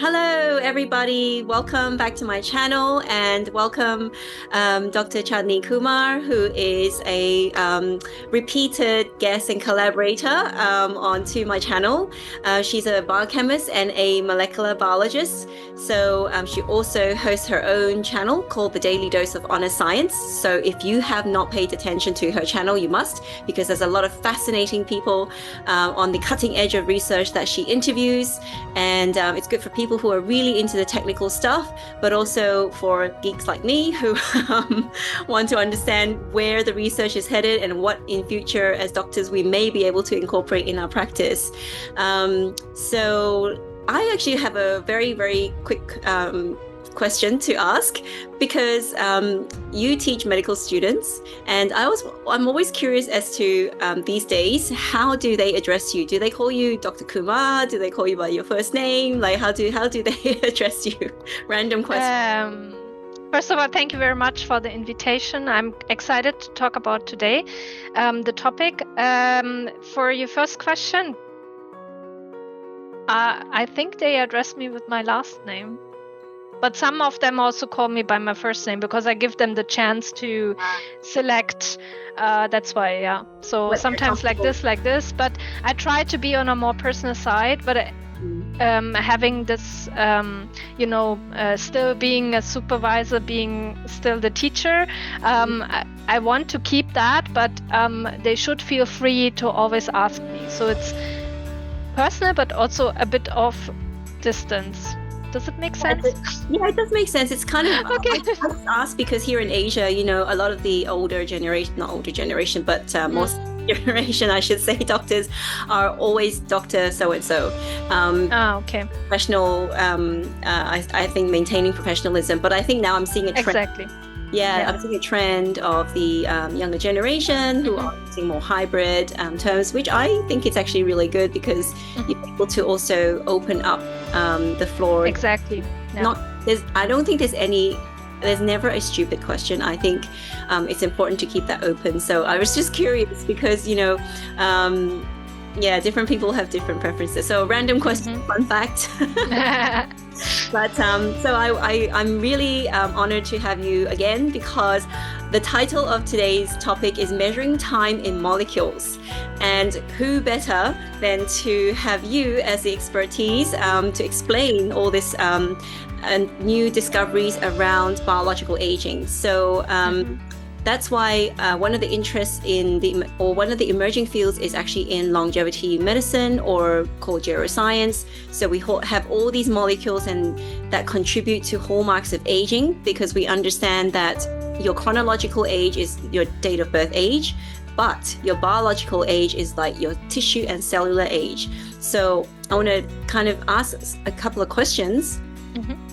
Hello, everybody. Welcome back to my channel and welcome Dr. Chandni Kumar, who is a repeated guest and collaborator onto my channel. She's a biochemist and a molecular biologist. So she also hosts her own channel called The Daily Dose of Honest Science. So if you have not paid attention to her channel, you must, because there's a lot of fascinating people on the cutting edge of research that she interviews. And it's good for people who are really into the technical stuff, but also for geeks like me who want to understand where the research is headed and what in future as doctors we may be able to incorporate in our practice. So I actually have a very, very quick question to ask, because you teach medical students, and I'm always curious as to these days, how do they address you? Do they call you Dr. Kumar? Do they call you by your first name? Like how do they address you? Random question. First of all, thank you very much for the invitation. I'm excited to talk about today the topic. For your first question, I think they address me with my last name. But some of them also call me by my first name because I give them the chance to select. That's why, yeah. So sometimes like this. But I try to be on a more personal side. But having this, still being a supervisor, being still the teacher, I want to keep that. But they should feel free to always ask me. So it's personal, but also a bit of distance. Does it make sense? Yeah, it does make sense. It's kind of, okay. I ask because here in Asia, a lot of the older generation, not older generation, but most generation, I should say, doctors are always Dr. So-and-so. Okay. Professional, I think maintaining professionalism, but I think now I'm seeing a trend. Exactly. Yeah, I'm seeing a trend of the younger generation who are using more hybrid terms, which I think it's actually really good because you're able to also open up the floor. Exactly. Yeah. I don't think there's never a stupid question. I think it's important to keep that open. So I was just curious because, different people have different preferences. So random question, fun fact. But so I'm really honored to have you again, because the title of today's topic is Measuring Time in Molecules. And who better than to have you as the expertise to explain all this and new discoveries around biological aging. So that's why one of the interests one of the emerging fields is actually in longevity medicine, or called geroscience. So we have all these molecules and that contribute to hallmarks of aging, because we understand that your chronological age is your date of birth age, but your biological age is like your tissue and cellular age. So I want to kind of ask a couple of questions.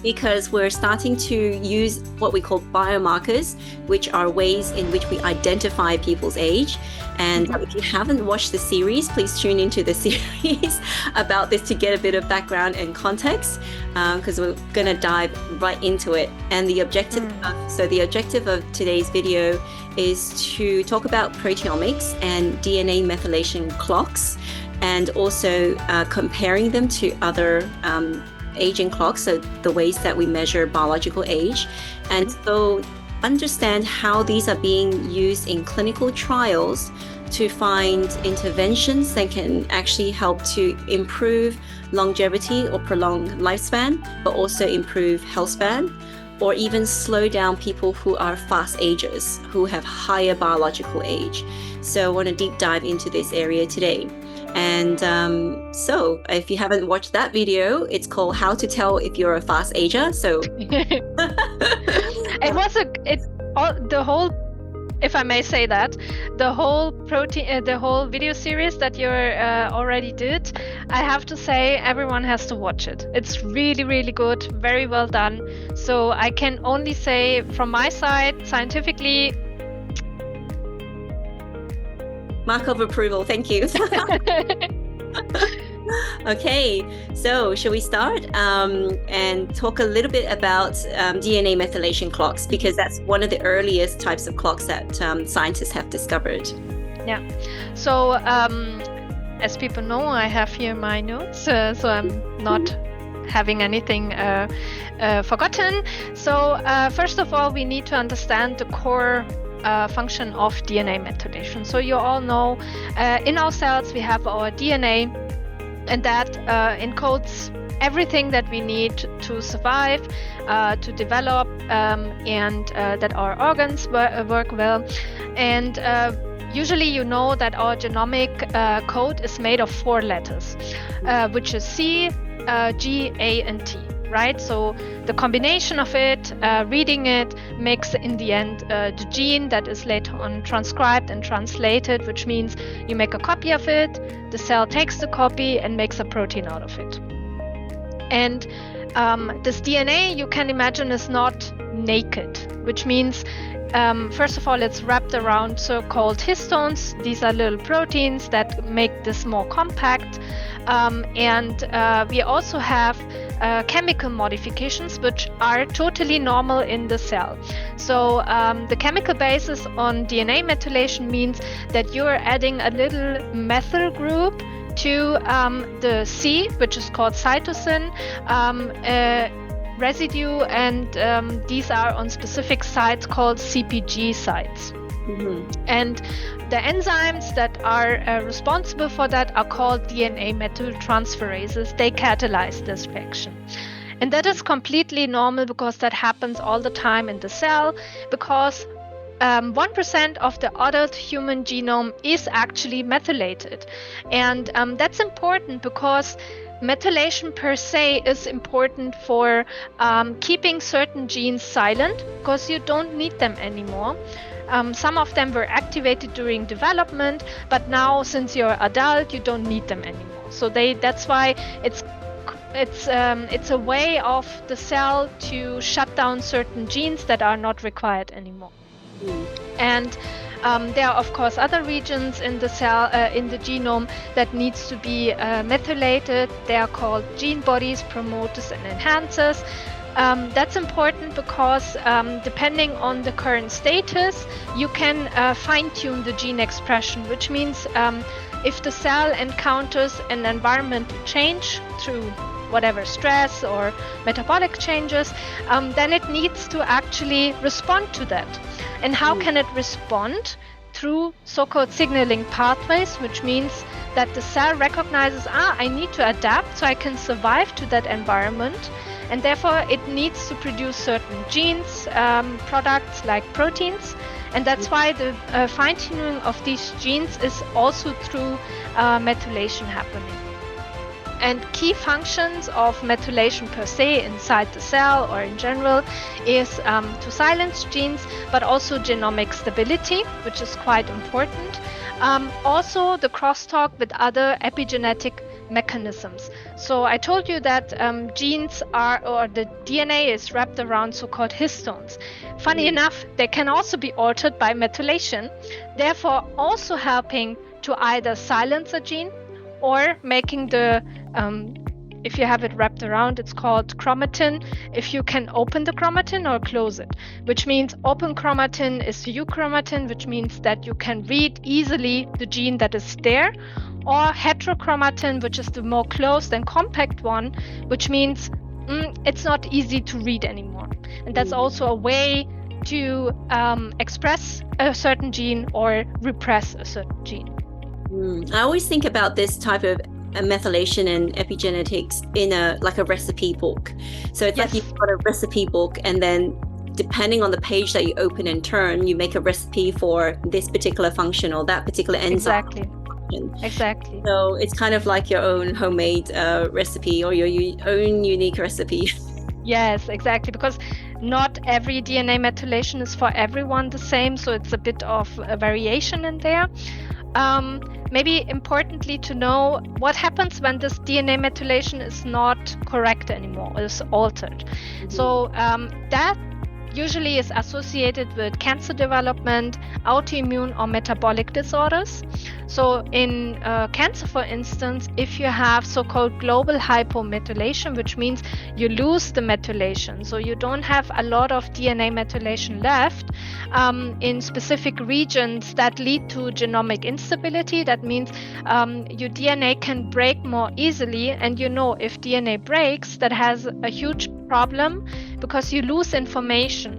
Because we're starting to use what we call biomarkers, which are ways in which we identify people's age. And if you haven't watched the series, please tune into the series about this to get a bit of background and context, because we're going to dive right into it. And the objective of today's video is to talk about proteomics and DNA methylation clocks, and also comparing them to other aging clocks, so the ways that we measure biological age, and so understand how these are being used in clinical trials to find interventions that can actually help to improve longevity or prolong lifespan, but also improve health span, or even slow down people who are fast agers, who have higher biological age. So I want to deep dive into this area today. And so if you haven't watched that video, it's called How to Tell If You're a Fast Ager. So the whole, if I may say that, the whole video series that you already did, I have to say everyone has to watch it. It's really, really good, very well done. So I can only say from my side, scientifically, mark of approval. Thank you. Okay, so shall we start and talk a little bit about DNA methylation clocks, because that's one of the earliest types of clocks that scientists have discovered. Yeah. So as people know, I have here my notes, so I'm not having anything forgotten. So first of all, we need to understand the core function of DNA methylation. So you all know in our cells we have our DNA, and that encodes everything that we need to survive, to develop, and that our organs work well. And usually you know that our genomic code is made of 4 letters, which is C, G, A, and T. Right, so the combination of it, reading it, makes in the end the gene that is later on transcribed and translated, which means you make a copy of it, the cell takes the copy and makes a protein out of it. And this DNA, you can imagine, is not naked, which means first of all, it's wrapped around so-called histones. These are little proteins that make this more compact. And we also have chemical modifications, which are totally normal in the cell. So the chemical basis on DNA methylation means that you're adding a little methyl group to the C, which is called cytosine residue, and these are on specific sites called CpG sites. And the enzymes that are responsible for that are called DNA methyltransferases. They catalyze this reaction. And that is completely normal because that happens all the time in the cell, because 1% of the adult human genome is actually methylated. And that's important because methylation per se is important for keeping certain genes silent, because you don't need them anymore. Some of them were activated during development, but now since you're adult, you don't need them anymore. So that's why it's a way of the cell to shut down certain genes that are not required anymore. And there are of course other regions in the cell, in the genome, that needs to be methylated. They are called gene bodies, promoters, and enhancers. That's important because depending on the current status, you can fine-tune the gene expression, which means if the cell encounters an environmental change through whatever stress or metabolic changes, then it needs to actually respond to that. And how can it respond? Through so-called signaling pathways, which means that the cell recognizes, I need to adapt so I can survive to that environment. And therefore, it needs to produce certain genes, products like proteins. And that's why the fine-tuning of these genes is also through methylation happening. And key functions of methylation per se inside the cell or in general is to silence genes, but also genomic stability, which is quite important. Also the crosstalk with other epigenetic mechanisms. So I told you that genes are, or the DNA is wrapped around so-called histones. Funny enough, they can also be altered by methylation, therefore also helping to either silence a gene or making the, if you have it wrapped around, it's called chromatin, if you can open the chromatin or close it, which means open chromatin is euchromatin, which means that you can read easily the gene that is there, or heterochromatin, which is the more closed and compact one, which means it's not easy to read anymore. And that's also a way to express a certain gene or repress a certain gene. I always think about this type of methylation and epigenetics in a recipe book. So it's like you've got a recipe book, and then depending on the page that you open and turn, you make a recipe for this particular function or that particular enzyme. Exactly. So it's kind of like your own homemade recipe or your own unique recipe. Yes, exactly, because not every DNA methylation is for everyone the same, so it's a bit of a variation in there. Maybe importantly to know what happens when this DNA methylation is not correct anymore, is altered. So that usually is associated with cancer development, autoimmune or metabolic disorders. So in cancer, for instance, if you have so-called global hypomethylation, which means you lose the methylation, so you don't have a lot of DNA methylation left in specific regions that lead to genomic instability. That means your DNA can break more easily, and if DNA breaks, that has a huge problem because you lose information,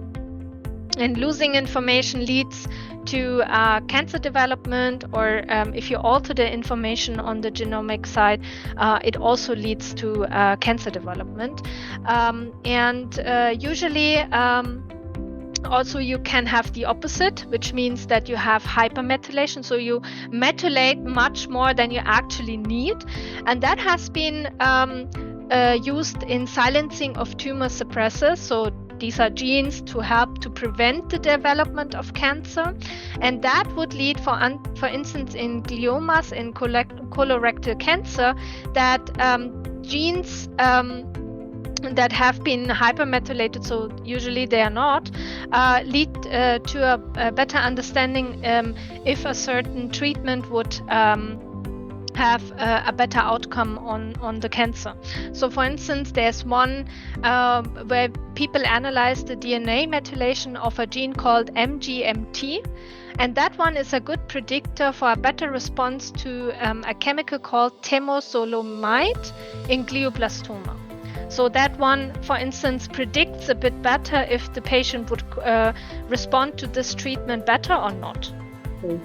and losing information leads to cancer development, or if you alter the information on the genomic side, it also leads to cancer development. Usually also you can have the opposite, which means that you have hypermethylation, so you methylate much more than you actually need, and that has been used in silencing of tumor suppressors. So these are genes to help to prevent the development of cancer, and that would lead, for instance, in gliomas, in colorectal cancer, that genes that have been hypermethylated, so usually they are not, lead to a better understanding if a certain treatment would have a better outcome on the cancer. So for instance, there's one where people analyze the DNA methylation of a gene called MGMT, and that one is a good predictor for a better response to a chemical called temozolomide in glioblastoma. So that one, for instance, predicts a bit better if the patient would respond to this treatment better or not.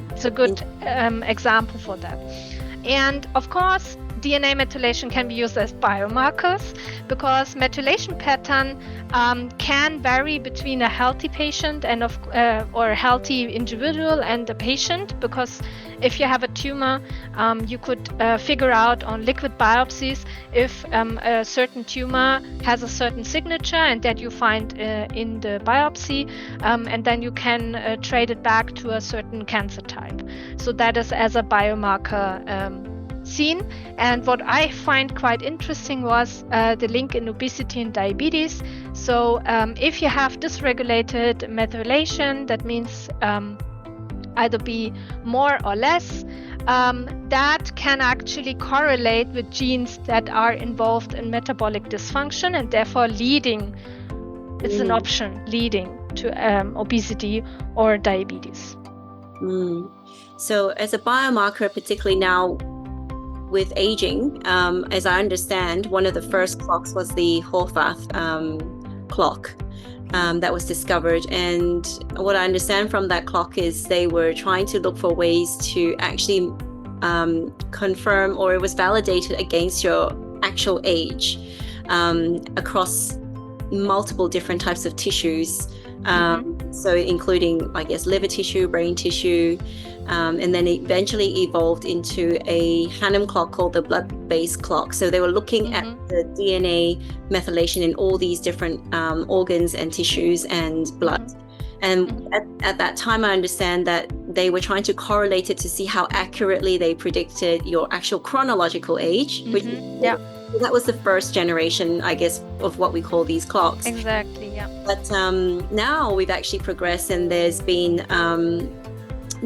It's a good example for that. And of course, DNA methylation can be used as biomarkers, because methylation pattern can vary between a healthy patient and or a healthy individual and a patient, because if you have a tumor, you could figure out on liquid biopsies if a certain tumor has a certain signature, and that you find in the biopsy, and then you can trade it back to a certain cancer type. So that is as a biomarker seen. And what I find quite interesting was the link in obesity and diabetes. So if you have dysregulated methylation, that means either be more or less, that can actually correlate with genes that are involved in metabolic dysfunction, and therefore it's an option leading to obesity or diabetes. So as a biomarker, particularly now with aging, as I understand, one of the first clocks was the Horvath clock that was discovered. And what I understand from that clock is they were trying to look for ways to actually confirm, or it was validated against your actual age across multiple different types of tissues. So including, I guess, liver tissue, brain tissue, and then it eventually evolved into a Hannum clock called the blood-based clock. So they were looking at the DNA methylation in all these different organs and tissues and blood. And at that time, I understand that they were trying to correlate it to see how accurately they predicted your actual chronological age, which that was the first generation, I guess, of what we call these clocks. Exactly, yeah. But now we've actually progressed, and there's been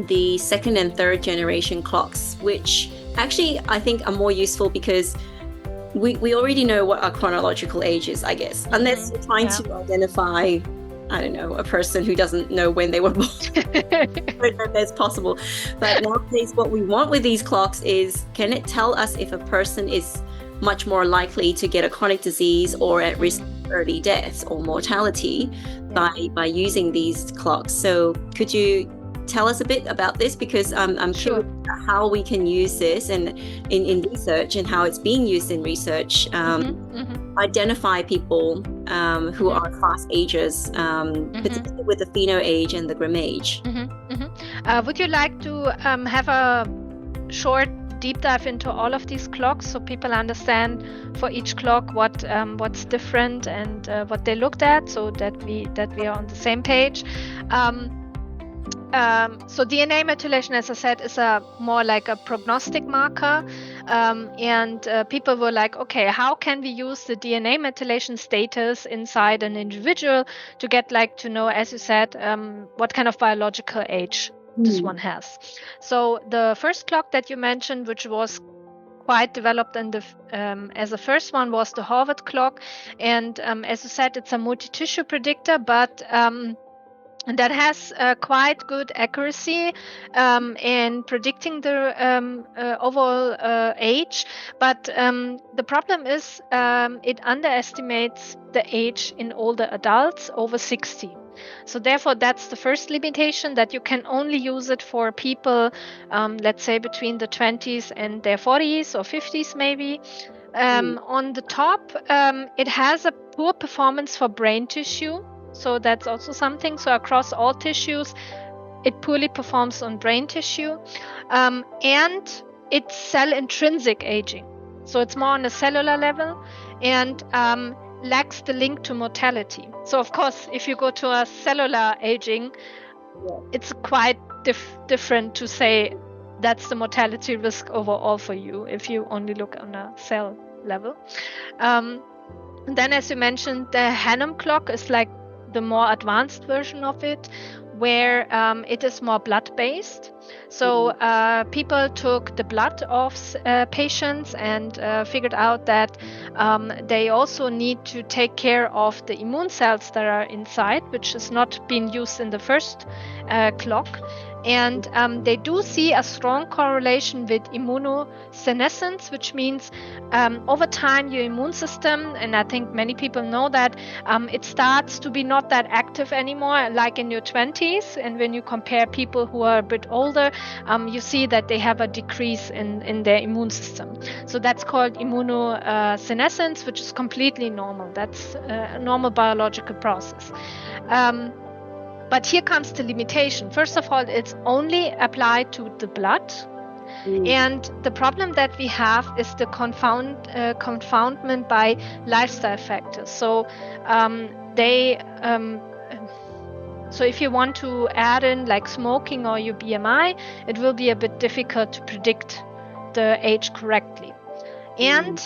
the second and third generation clocks, which actually I think are more useful because we already know what our chronological age is, I guess, unless you're trying to identify, I don't know, a person who doesn't know when they were born. I don't know if that's possible. But nowadays, what we want with these clocks is, can it tell us if a person is much more likely to get a chronic disease or at risk of early death or mortality by using these clocks? So could you tell us a bit about this, because I'm curious about how we can use this and in research, and how it's being used in research, identify people who are fast agers, particularly with the pheno age and the grim age. Would you like to have a short deep dive into all of these clocks, so people understand for each clock what's different and what they looked at, so that we are on the same page? So DNA methylation, as I said, is more like a prognostic marker. And people were like, okay, how can we use the DNA methylation status inside an individual to get to know, as you said, what kind of biological age this one has. So the first clock that you mentioned, which was quite developed in the as the first one, was the Harvard clock, and as you said, it's a multi-tissue predictor, but that has quite good accuracy in predicting the overall age. But the problem is it underestimates the age in older adults over 60. So therefore, that's the first limitation, that you can only use it for people, let's say, between the 20s and their 40s or 50s maybe. On the top, it has a poor performance for brain tissue. So that's also something. So across all tissues, it poorly performs on brain tissue. And it's cell intrinsic aging. So it's more on a cellular level and lacks the link to mortality. So of course, if you go to a cellular aging, it's quite different to say that's the mortality risk overall for you if you only look on a cell level. Then, as you mentioned, the Hannum clock is like the more advanced version of it, where it is more blood-based. So people took the blood of patients and figured out that they also need to take care of the immune cells that are inside, which is not being used in the first clock. And they do see a strong correlation with immunosenescence, which means over time your immune system, and I think many people know that, it starts to be not that active anymore, like in your 20s. And when you compare people who are a bit older, you see that they have a decrease in their immune system. So that's called immunosenescence, which is completely normal. That's a normal biological process. But here comes the limitation. First of all, it's only applied to the blood. And the problem that we have is the confoundment by lifestyle factors. So so if you want to add in like smoking or your BMI, it will be a bit difficult to predict the age correctly. And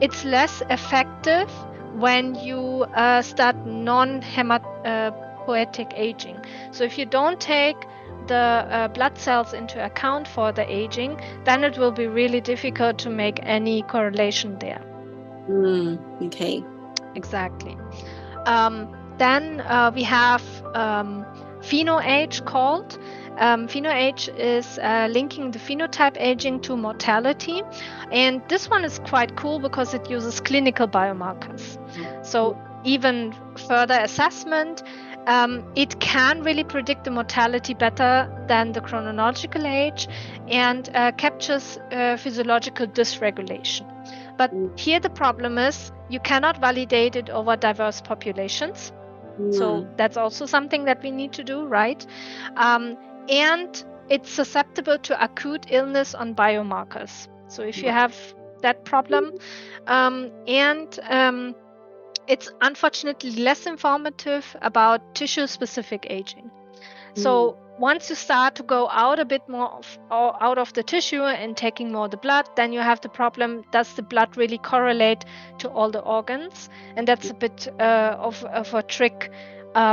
it's less effective when you start non-hematopoietic aging. So if you don't take the blood cells into account for the aging, then it will be really difficult to make any correlation there. Okay. Exactly. Then we have pheno-age called. Pheno-age is linking the phenotype aging to mortality. And this one is quite cool because it uses clinical biomarkers. So even further assessment, it can really predict the mortality better than the chronological age and captures physiological dysregulation. But here the problem is you cannot validate it over diverse populations. So that's also something that we need to do, right? And it's susceptible to acute illness on biomarkers. So if you have that problem, it's unfortunately less informative about tissue-specific aging. So once you start to go out a bit more out of the tissue and taking more of the blood, then you have the problem, does the blood really correlate to all the organs? And that's a bit of a trick,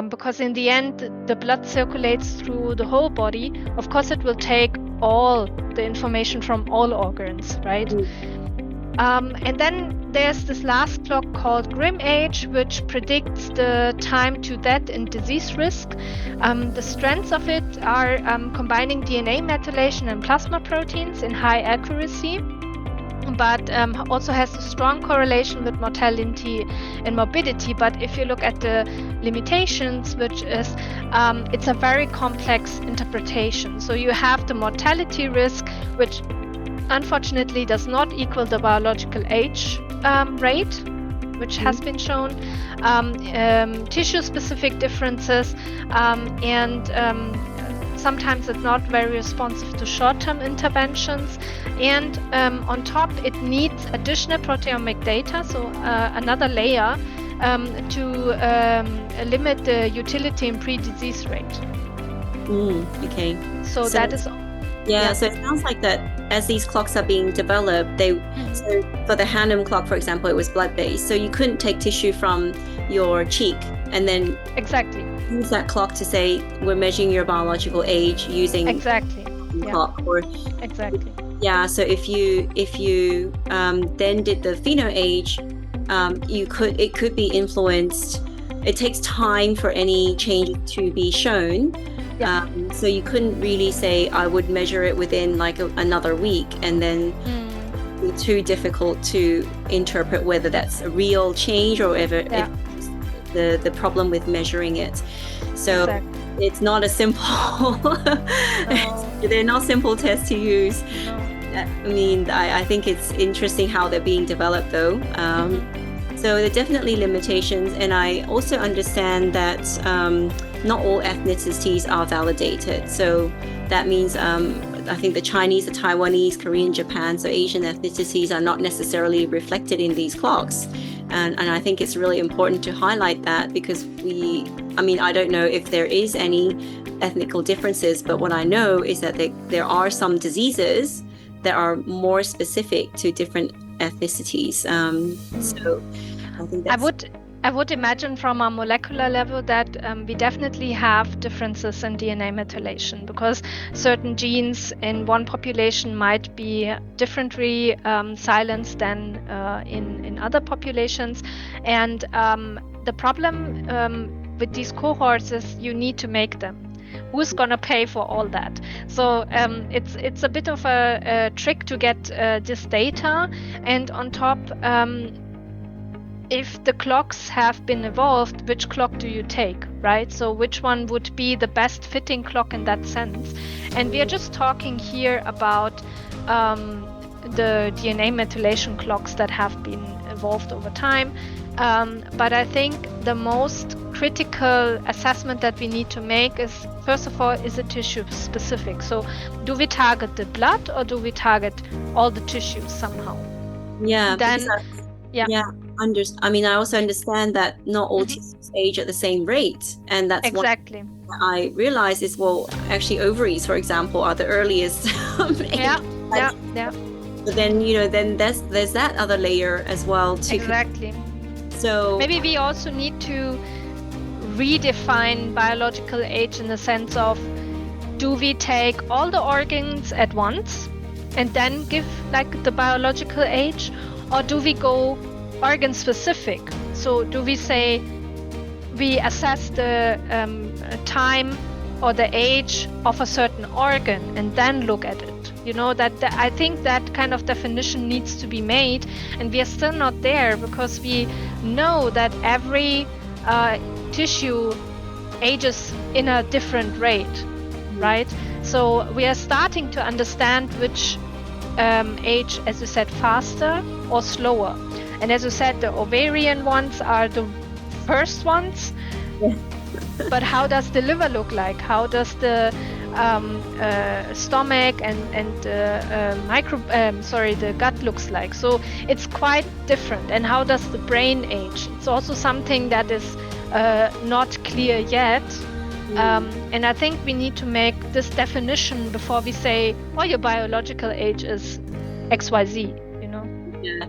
because in the end, the blood circulates through the whole body. Of course, it will take all the information from all organs, right? And then there's this last clock called Grimm age, which predicts the time to death and disease risk. The strengths of it are combining DNA methylation and plasma proteins in high accuracy, but also has a strong correlation with mortality and morbidity. But if you look at the limitations, which is it's a very complex interpretation. So you have the mortality risk, which unfortunately does not equal the biological age rate, which has been shown, tissue-specific differences, and sometimes it's not very responsive to short-term interventions. And on top, it needs additional proteomic data, so another layer to limit the utility in pre-disease rate. Okay. So that is Yeah, so it sounds like that as these clocks are being developed, so for the Hannum clock, for example, it was blood-based. So you couldn't take tissue from your cheek and then use that clock to say, we're measuring your biological age using clock. Or yeah, so if you then did the pheno age, it could be influenced. It takes time for any change to be shown. So you couldn't really say I would measure it within like another week, and then it's too difficult to interpret whether that's a real change or whether the problem with measuring it. So it's not a simple they're not simple tests to use. I mean, I think it's interesting how they're being developed though. So there are definitely limitations, and I also understand that not all ethnicities are validated. So that means I think the Chinese, the Taiwanese, Korean, Japan, so Asian ethnicities are not necessarily reflected in these clocks. And I think it's really important to highlight that, because I don't know if there is any ethnical differences, but what I know is that there are some diseases that are more specific to different ethnicities. So I think that's... I would imagine from a molecular level that we definitely have differences in DNA methylation, because certain genes in one population might be differently silenced than in other populations. And the problem with these cohorts is you need to make them. Who's going to pay for all that? So it's a bit of a trick to get this data. And on top, if the clocks have been evolved, which clock do you take, right? So which one would be the best fitting clock in that sense? And we are just talking here about the DNA methylation clocks that have been evolved over time. But I think the most critical assessment that we need to make is, first of all, is it tissue specific? So do we target the blood, or do we target all the tissues somehow? Yeah. Then, I also understand that not all tissues age at the same rate, and that's what I realized is, well, actually ovaries, for example, are the earliest. But then then there's that other layer as well too. So maybe we also need to redefine biological age in the sense of, do we take all the organs at once and then give like the biological age, or do we go organ specific? So do we say we assess the time or the age of a certain organ and then look at it? I think that kind of definition needs to be made, and we are still not there, because we know that every tissue ages in a different rate, right? So we are starting to understand which age, as you said, faster or slower. And as you said, the ovarian ones are the first ones. But how does the liver look like? How does the stomach and the gut looks like? So it's quite different. And how does the brain age? It's also something that is not clear yet. And I think we need to make this definition before we say, oh, your biological age is XYZ, Yeah,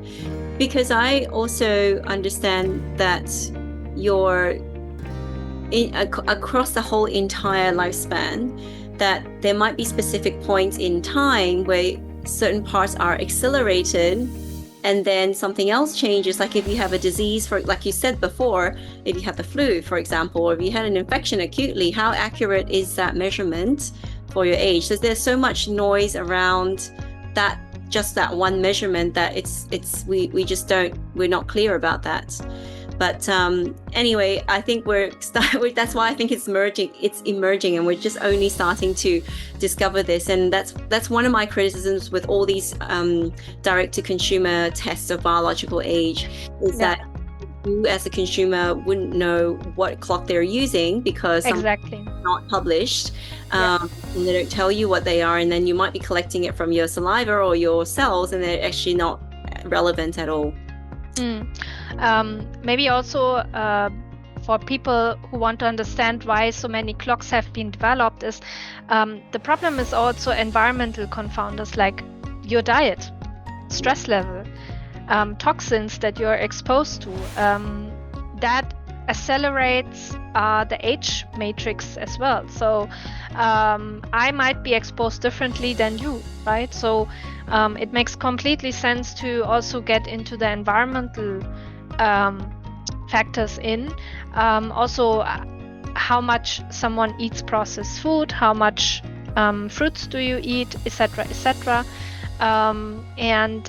because I also understand that across the whole entire lifespan, that there might be specific points in time where certain parts are accelerated and then something else changes. Like if you have a disease, like you said before, if you have the flu, for example, or if you had an infection acutely, how accurate is that measurement for your age? So there's so much noise around that, just that one measurement, that we're not clear about that. But anyway, I think that's why I think it's emerging, and we're just only starting to discover this. And that's one of my criticisms with all these direct-to-consumer tests of biological age, is that you as a consumer wouldn't know what clock they're using, because it's not published, and they don't tell you what they are, and then you might be collecting it from your saliva or your cells, and they're actually not relevant at all. Maybe also for people who want to understand why so many clocks have been developed is the problem is also environmental confounders like your diet, stress level, toxins that you're exposed to. That accelerates the age matrix as well. So I might be exposed differently than you, right? So it makes completely sense to also get into the environmental factors in. Also, how much someone eats processed food, how much fruits do you eat, etc., etc. And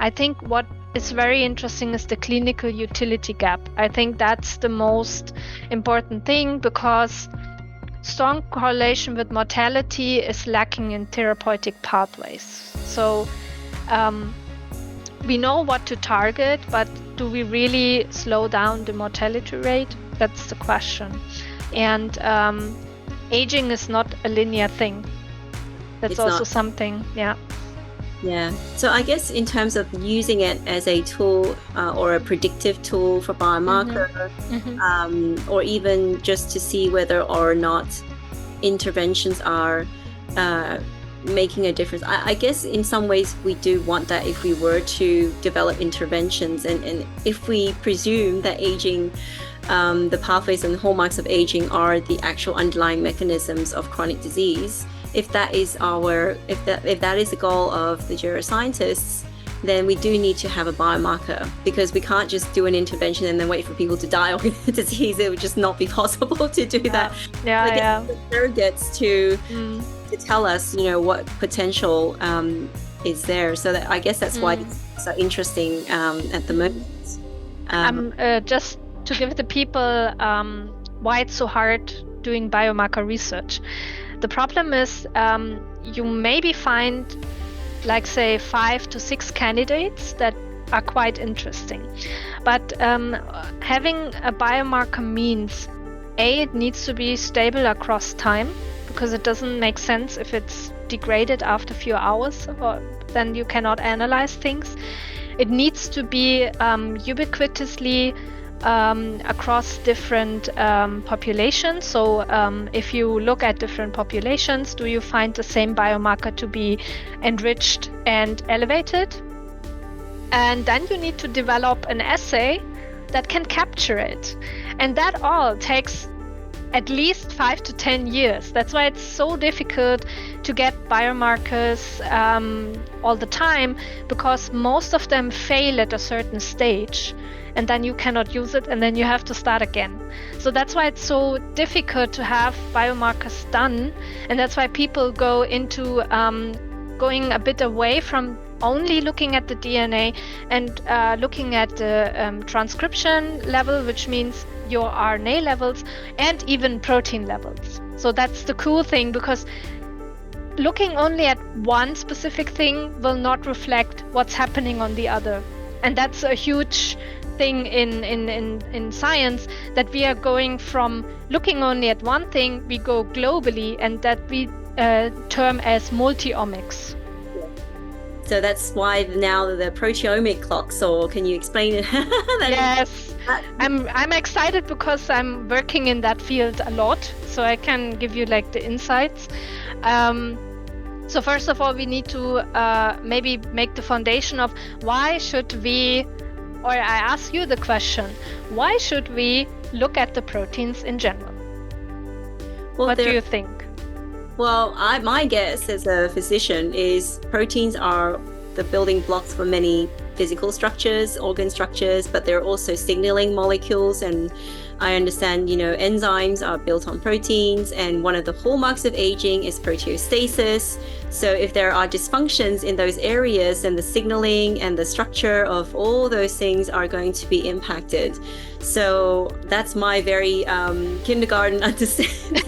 I think what is very interesting is the clinical utility gap. I think that's the most important thing, because strong correlation with mortality is lacking in therapeutic pathways. So we know what to target, but do we really slow down the mortality rate? That's the question. And aging is not a linear thing. That's It's also not. something, yeah. Yeah. So I guess in terms of using it as a tool or a predictive tool for biomarker, or even just to see whether or not interventions are making a difference. I guess in some ways we do want that if we were to develop interventions, and if we presume that aging, the pathways and hallmarks of aging are the actual underlying mechanisms of chronic disease. If that is the goal of the geroscientists, then we do need to have a biomarker, because we can't just do an intervention and then wait for people to die of the disease. It would just not be possible to do that. The surrogates to tell us, what potential is there. So that I guess that's why it's so interesting at the moment. Just to give the people why it's so hard doing biomarker research. The problem is you maybe find, like, say, 5 to 6 candidates that are quite interesting. But having a biomarker means, A, it needs to be stable across time, because it doesn't make sense if it's degraded after a few hours, or then you cannot analyze things. It needs to be ubiquitously across different populations. So if you look at different populations, do you find the same biomarker to be enriched and elevated? And then you need to develop an assay that can capture it. And that all takes at least 5 to 10 years. That's why it's so difficult to get biomarkers all the time, because most of them fail at a certain stage, and then you cannot use it, and then you have to start again. So that's why it's so difficult to have biomarkers done, and that's why people go into going a bit away from only looking at the DNA and looking at the transcription level, which means your RNA levels and even protein levels. So that's the cool thing, because looking only at one specific thing will not reflect what's happening on the other. And that's a huge thing in science, that we are going from looking only at one thing, we go globally, and that we term as multi-omics. So that's why now the proteomic clocks, or can you explain it? Yes, I'm excited because I'm working in that field a lot, so I can give you like the insights. So first of all, we need to maybe make the foundation of why should we, or I ask you the question, why should we look at the proteins in general? Well, what do you think? Well, my guess as a physician is proteins are the building blocks for many physical structures, organ structures, but they're also signaling molecules. And I understand, enzymes are built on proteins, and one of the hallmarks of aging is proteostasis. So if there are dysfunctions in those areas, then the signaling and the structure of all those things are going to be impacted. So that's my very kindergarten understanding.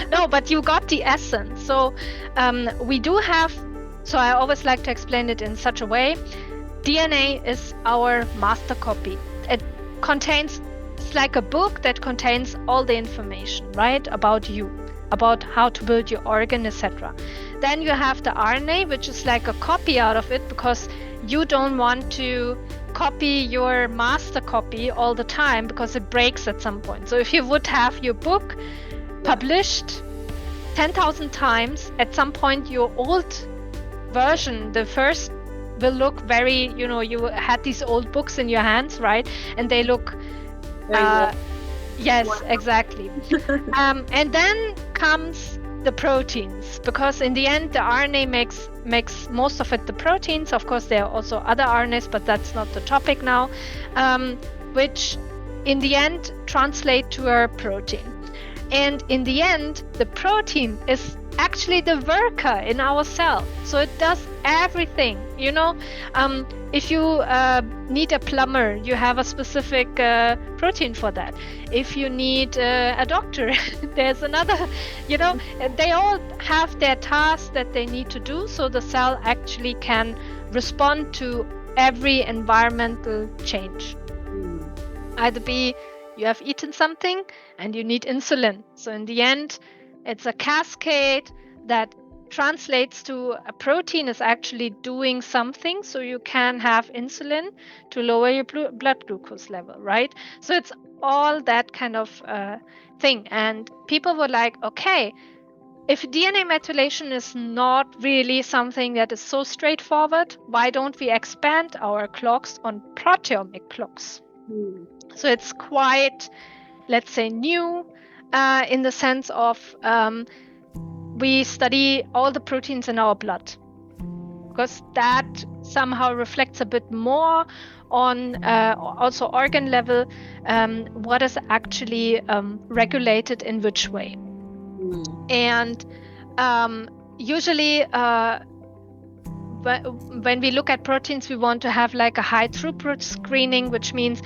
No, but you got the essence. So we do have, so I always like to explain it in such a way. DNA is our master copy. It contains, it's like a book that contains all the information, right, about you, about how to build your organ, etc. Then you have the RNA, which is like a copy out of it, because you don't want to copy your master copy all the time because it breaks at some point. So if you would have your book published 10,000 times, at some point your old version, the first, will look very, you had these old books in your hands, right? And they look yes, exactly. And then comes the proteins, because in the end the RNA makes most of it the proteins. Of course there are also other RNAs, but that's not the topic now, which in the end translate to a protein. And in the end the protein is actually the worker in our cell, so it does everything. If you need a plumber, you have a specific protein for that. If you need a doctor, there's another. They all have their tasks that they need to do, so the cell actually can respond to every environmental change. Either be you have eaten something and you need insulin, so in the end it's a cascade that translates to a protein is actually doing something, so you can have insulin to lower your blood glucose level, right? So it's all that kind of thing. And people were like, okay, if DNA methylation is not really something that is so straightforward, why don't we expand our clocks on proteomic clocks? So it's quite, let's say, new in the sense of we study all the proteins in our blood, because that somehow reflects a bit more on also organ level, what is actually regulated in which way. And usually when we look at proteins, we want to have like a high throughput screening, which means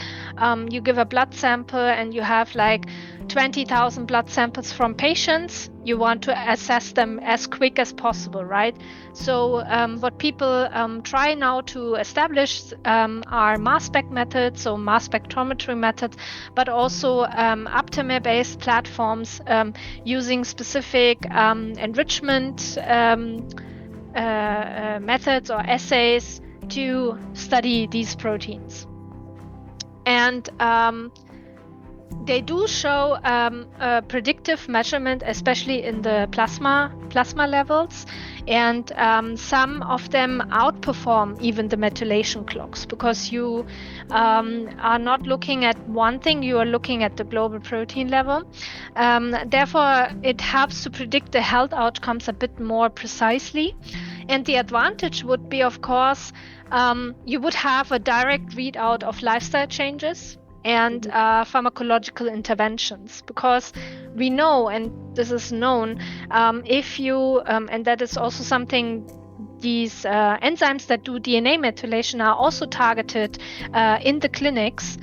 you give a blood sample and you have like 20,000 blood samples from patients. You want to assess them as quick as possible, right? So what people try now to establish are mass spec methods, so mass spectrometry methods, but also aptamer-based platforms using specific enrichment methods or assays to study these proteins. And they do show a predictive measurement, especially in the plasma levels, and some of them outperform even the methylation clocks, because you are not looking at one thing, you are looking at the global protein level. Therefore, it helps to predict the health outcomes a bit more precisely. And the advantage would be, of course, you would have a direct readout of lifestyle changes and pharmacological interventions, because we know, and this is known, if you, and that is also something, these enzymes that do DNA methylation are also targeted in the clinics.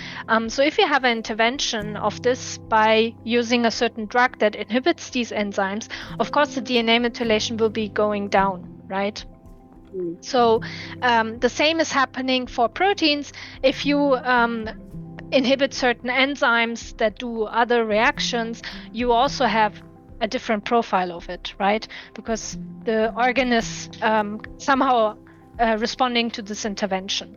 So if you have an intervention of this by using a certain drug that inhibits these enzymes, of course the DNA methylation will be going down, right? So the same is happening for proteins. If you inhibit certain enzymes that do other reactions, you also have a different profile of it, right? Because the organ is somehow responding to this intervention.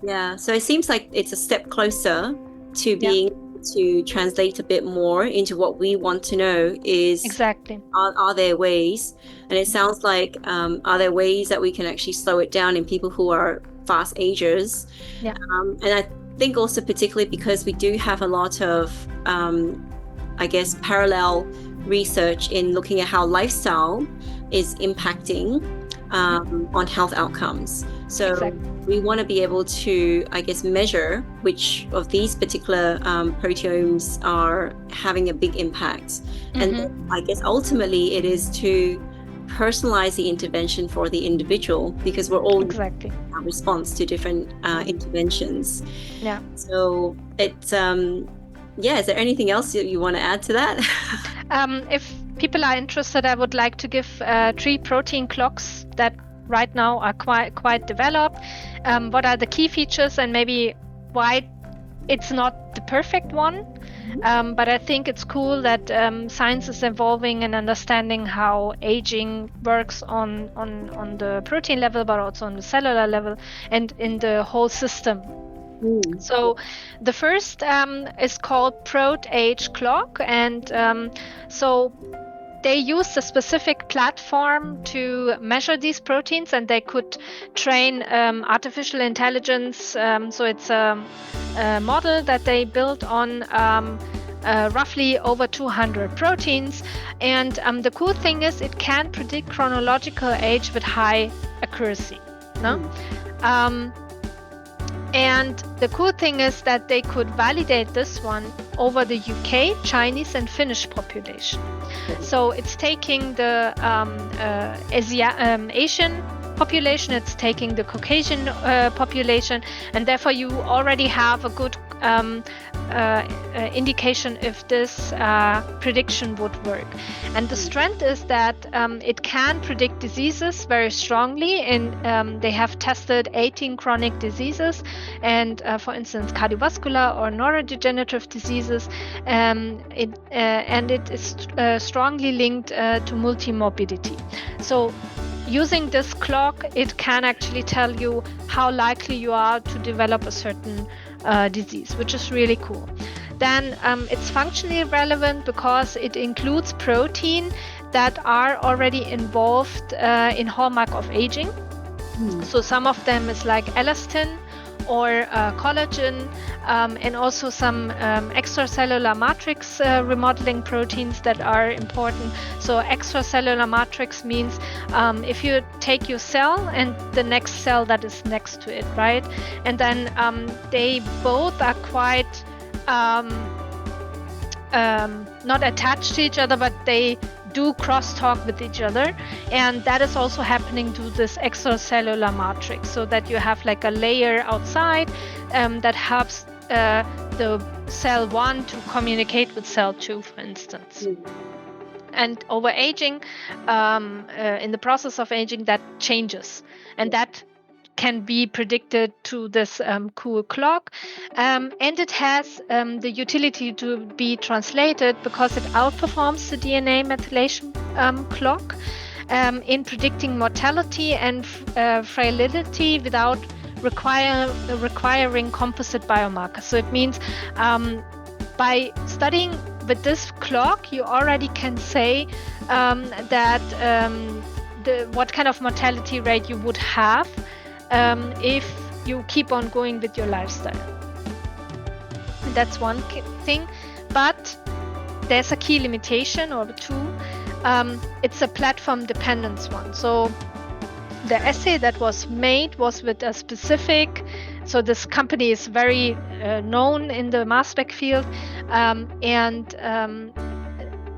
Yeah, so it seems like it's a step closer to being able to translate a bit more into what we want to know is exactly, are there ways, and it sounds like are there ways that we can actually slow it down in people who are fast agers? And I think also particularly because we do have a lot of I guess parallel research in looking at how lifestyle is impacting on health outcomes. So we want to be able to, I guess, measure which of these particular proteomes are having a big impact. And I guess ultimately it is to personalize the intervention for the individual, because we're all in response to different interventions. Yeah. So it's is there anything else you want to add to that? If people are interested, I would like to give 3 protein clocks that right now are quite developed. What are the key features and maybe why it's not the perfect one? But I think it's cool that science is evolving and understanding how aging works on the protein level, but also on the cellular level and in the whole system So the first is called ProteAge clock, and so they used a specific platform to measure these proteins, and they could train artificial intelligence. So it's a model that they built on roughly over 200 proteins. And the cool thing is it can predict chronological age with high accuracy. No? And the cool thing is that they could validate this one over the UK, Chinese, and Finnish population. So it's taking the Asian population, it's taking the Caucasian population, and therefore you already have a good indication if this prediction would work. And the strength is that it can predict diseases very strongly, and they have tested 18 chronic diseases, and for instance cardiovascular or neurodegenerative diseases, and it is strongly linked to multimorbidity. So using this clock, it can actually tell you how likely you are to develop a certain disease, which is really cool. Then it's functionally relevant because it includes protein that are already involved in hallmark of aging. So some of them is like elastin or collagen, and also some extracellular matrix remodeling proteins that are important. So extracellular matrix means if you take your cell and the next cell that is next to it, right? And then they both are quite not attached to each other, but they do crosstalk with each other, and that is also happening to this extracellular matrix, so that you have like a layer outside that helps the cell 1 to communicate with cell 2, for instance. And over aging, in the process of aging, that changes, and that can be predicted to this cool clock, and it has the utility to be translated because it outperforms the DNA methylation clock in predicting mortality and frailty without requiring composite biomarkers. So it means by studying with this clock, you already can say that what kind of mortality rate you would have if you keep on going with your lifestyle. That's one thing, but there's a key limitation or two. It's a platform dependence one. So the assay that was made was with a specific, so this company is very known in the mass spec field, and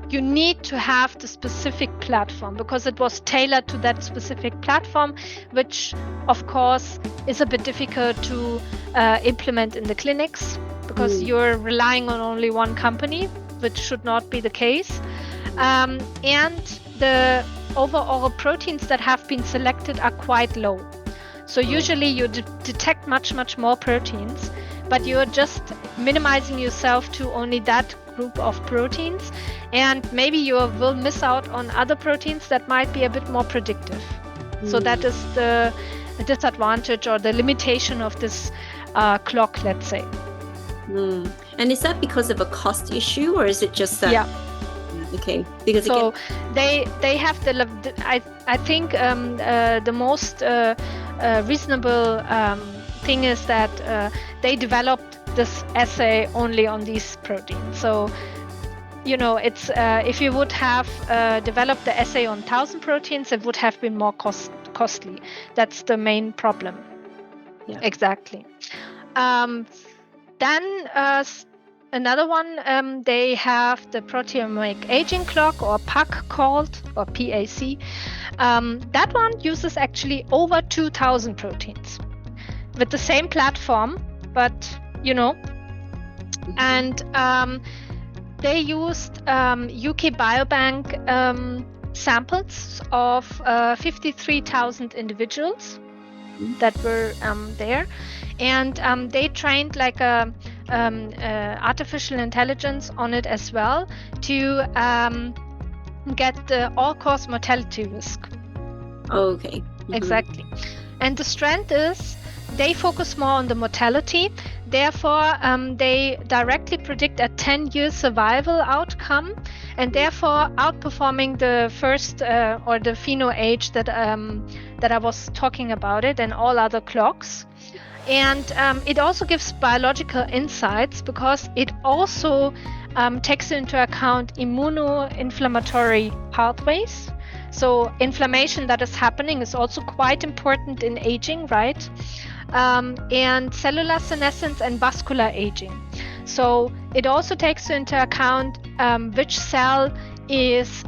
you need to have the specific platform because it was tailored to that specific platform, which of course is a bit difficult to implement in the clinics because you're relying on only one company, which should not be the case. And the overall proteins that have been selected are quite low. So usually you detect much more proteins, but you're just minimizing yourself to only that group of proteins, and maybe you will miss out on other proteins that might be a bit more predictive. So that is the disadvantage or the limitation of this clock, let's say. And is that because of a cost issue, or is it just that? Yeah. Okay. Because so they have I think the most reasonable thing is that they developed this assay only on these proteins. So it's if you would have developed the assay on 1,000 proteins, it would have been more costly. That's the main problem. Yeah. Exactly. Then another one, they have the proteomic aging clock, or PAC called, or PAC. That one uses actually over 2,000 proteins with the same platform, but and they used UK Biobank samples of 53,000 individuals that were there, and they trained like a artificial intelligence on it as well to get the all-cause mortality risk. Okay. Exactly. And the strength is they focus more on the mortality. Therefore, they directly predict a 10-year survival outcome, and therefore outperforming the first or the pheno age that I was talking about it, and all other clocks. And it also gives biological insights because it also takes into account immunoinflammatory pathways. So inflammation that is happening is also quite important in aging, right? And cellular senescence and vascular aging. So it also takes into account which cell is,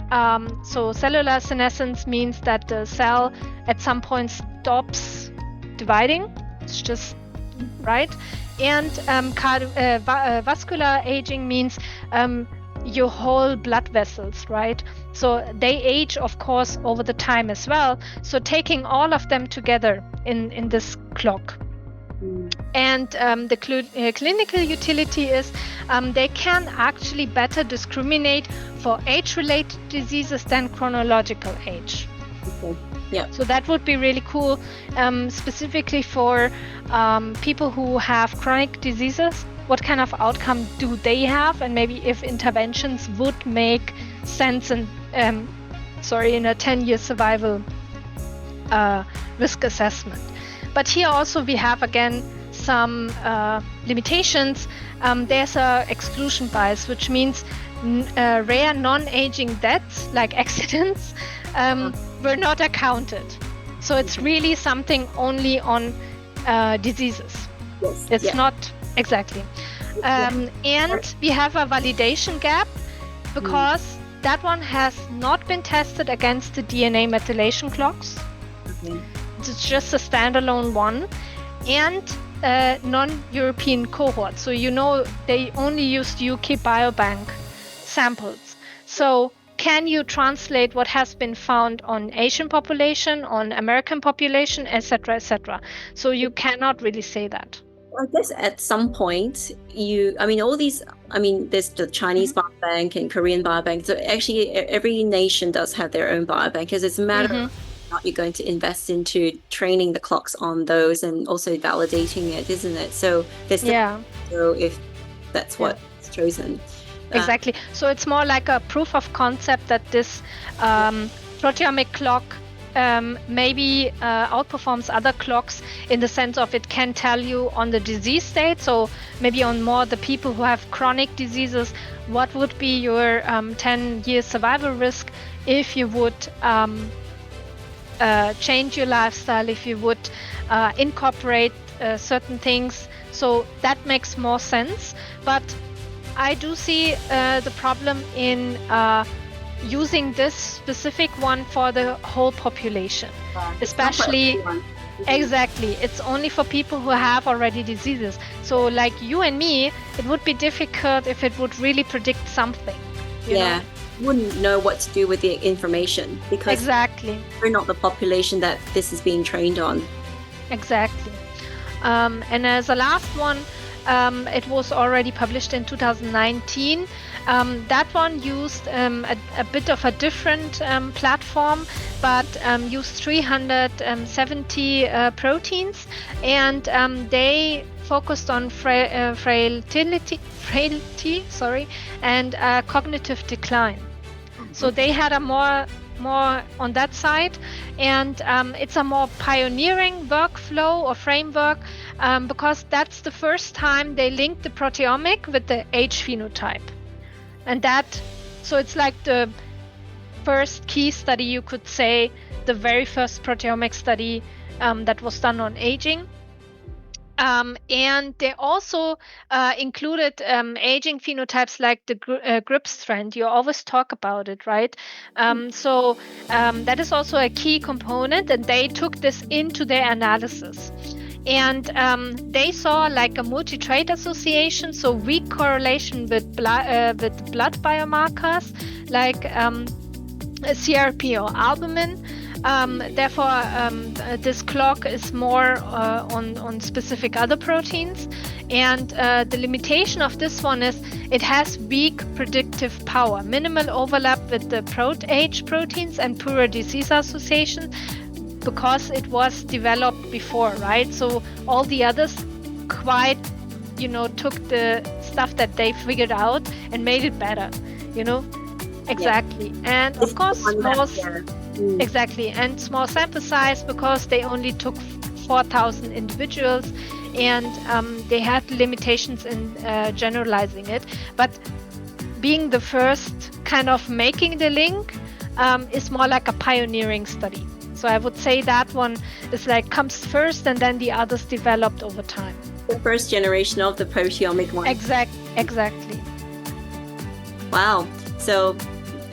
so cellular senescence means that the cell at some point stops dividing. It's just, right? And vascular aging means your whole blood vessels, right? So they age, of course, over the time as well. So taking all of them together in this clock. And the clinical utility is they can actually better discriminate for age-related diseases than chronological age. Okay. Yeah. So that would be really cool, specifically for people who have chronic diseases. What kind of outcome do they have, and maybe if interventions would make sense in a 10-year survival risk assessment. But here also we have again some limitations. There's a exclusion bias, which means rare non-aging deaths like accidents were not accounted. So it's really something only on diseases. Yes. It's not exactly. And we have a validation gap because that one has not been tested against the DNA methylation clocks. Okay. It's just a standalone one, and non-European cohort. So they only used UK Biobank samples. So can you translate what has been found on Asian population, on American population, etc., etc.? So you cannot really say that. I guess at some point, there's the Chinese biobank and Korean biobank. So actually, every nation does have their own biobank, because it's a matter of not you're going to invest into training the clocks on those and also validating it, isn't it? So there's so if that's what's chosen. Exactly. So it's more like a proof of concept that this proteomic clock maybe outperforms other clocks in the sense of it can tell you on the disease state. So maybe on more the people who have chronic diseases, what would be your 10-year survival risk if you would change your lifestyle, if you would incorporate certain things. So that makes more sense. But I do see the problem in using this specific one for the whole population, especially exactly. It's only for people who have already diseases. So like you and me, it would be difficult if it would really predict something. You know? Wouldn't know what to do with the information because we're not the population that this is being trained on. Exactly. And as a last one, it was already published in 2019. That one used a bit of a different platform, but used 370 proteins, and they focused on frailty, and cognitive decline. So they had a more on that side, and it's a more pioneering workflow or framework because that's the first time they linked the proteomic with the age phenotype. And so it's like the first key study, you could say, the very first proteomic study that was done on aging. And they also included aging phenotypes like the grip strand. You always talk about it, right? So that is also a key component, and they took this into their analysis. And they saw like a multi-trait association, so weak correlation with blood biomarkers like CRP or albumin. Therefore, this clock is more on specific other proteins. And the limitation of this one is it has weak predictive power, minimal overlap with the age proteins, and poorer disease association. because it was developed before, right? So all the others quite, took the stuff that they figured out and made it better, Exactly. Yeah. And of course, exactly. And small sample size because they only took 4,000 individuals, and they had limitations in generalizing it. But being the first kind of making the link is more like a pioneering study. So I would say that one is comes first, and then the others developed over time. The first generation of the proteomic one. Exactly. Wow. So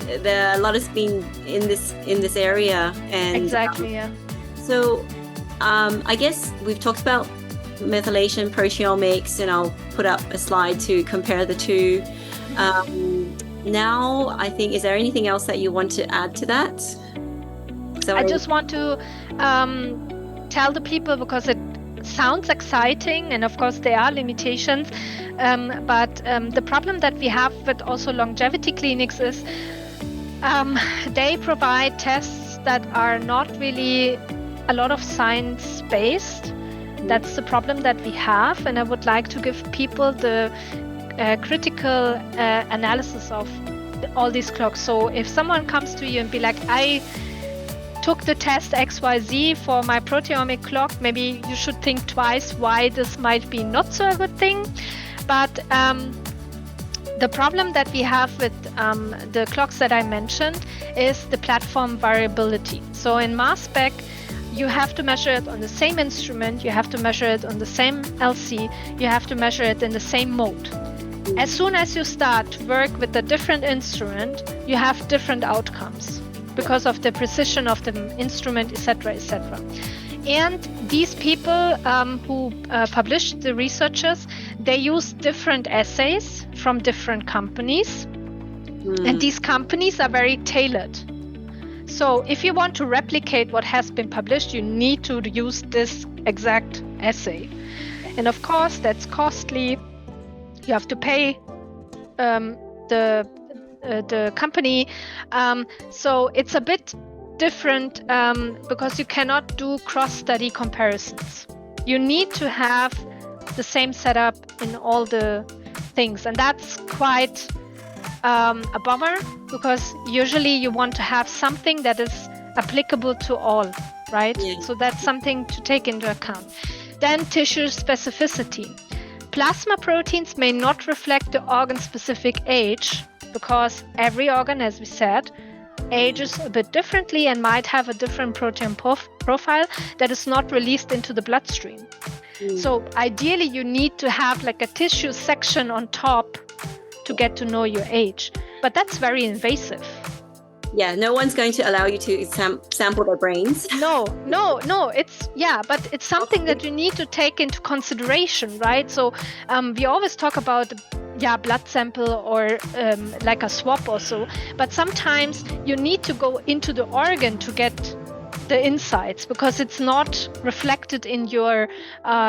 a lot has been in this area, and exactly, yeah. So I guess we've talked about methylation, proteomics, and I'll put up a slide to compare the two. Now, I think, is there anything else that you want to add to that? I just want to tell the people, because it sounds exciting, and of course there are limitations, but the problem that we have with also longevity clinics is they provide tests that are not really a lot of science-based. That's the problem that we have, and I would like to give people the critical analysis of all these clocks. So if someone comes to you and be like, I took the test XYZ for my proteomic clock, maybe you should think twice why this might be not so a good thing. But the problem that we have with the clocks that I mentioned is the platform variability. So in mass spec, you have to measure it on the same instrument, you have to measure it on the same LC, you have to measure it in the same mode. As soon as you start to work with a different instrument, you have different outcomes because of the precision of the instrument, etc., etc. And these people who published, the researchers, they use different assays from different companies. And these companies are very tailored. So if you want to replicate what has been published, you need to use this exact assay. And of course, that's costly. You have to pay the company. So it's a bit different because you cannot do cross-study comparisons. You need to have the same setup in all the things. And that's quite a bummer, because usually you want to have something that is applicable to all, right? Yeah. So that's something to take into account. Then tissue specificity. Plasma proteins may not reflect the organ-specific age, because every organ, as we said, ages a bit differently and might have a different protein profile that is not released into the bloodstream. So ideally, you need to have a tissue section on top to get to know your age. But that's very invasive. Yeah, no one's going to allow you to sample their brains. No, but it's something that you need to take into consideration, right? So we always talk about blood sample or like a swab or so, but sometimes you need to go into the organ to get the insights, because it's not reflected in your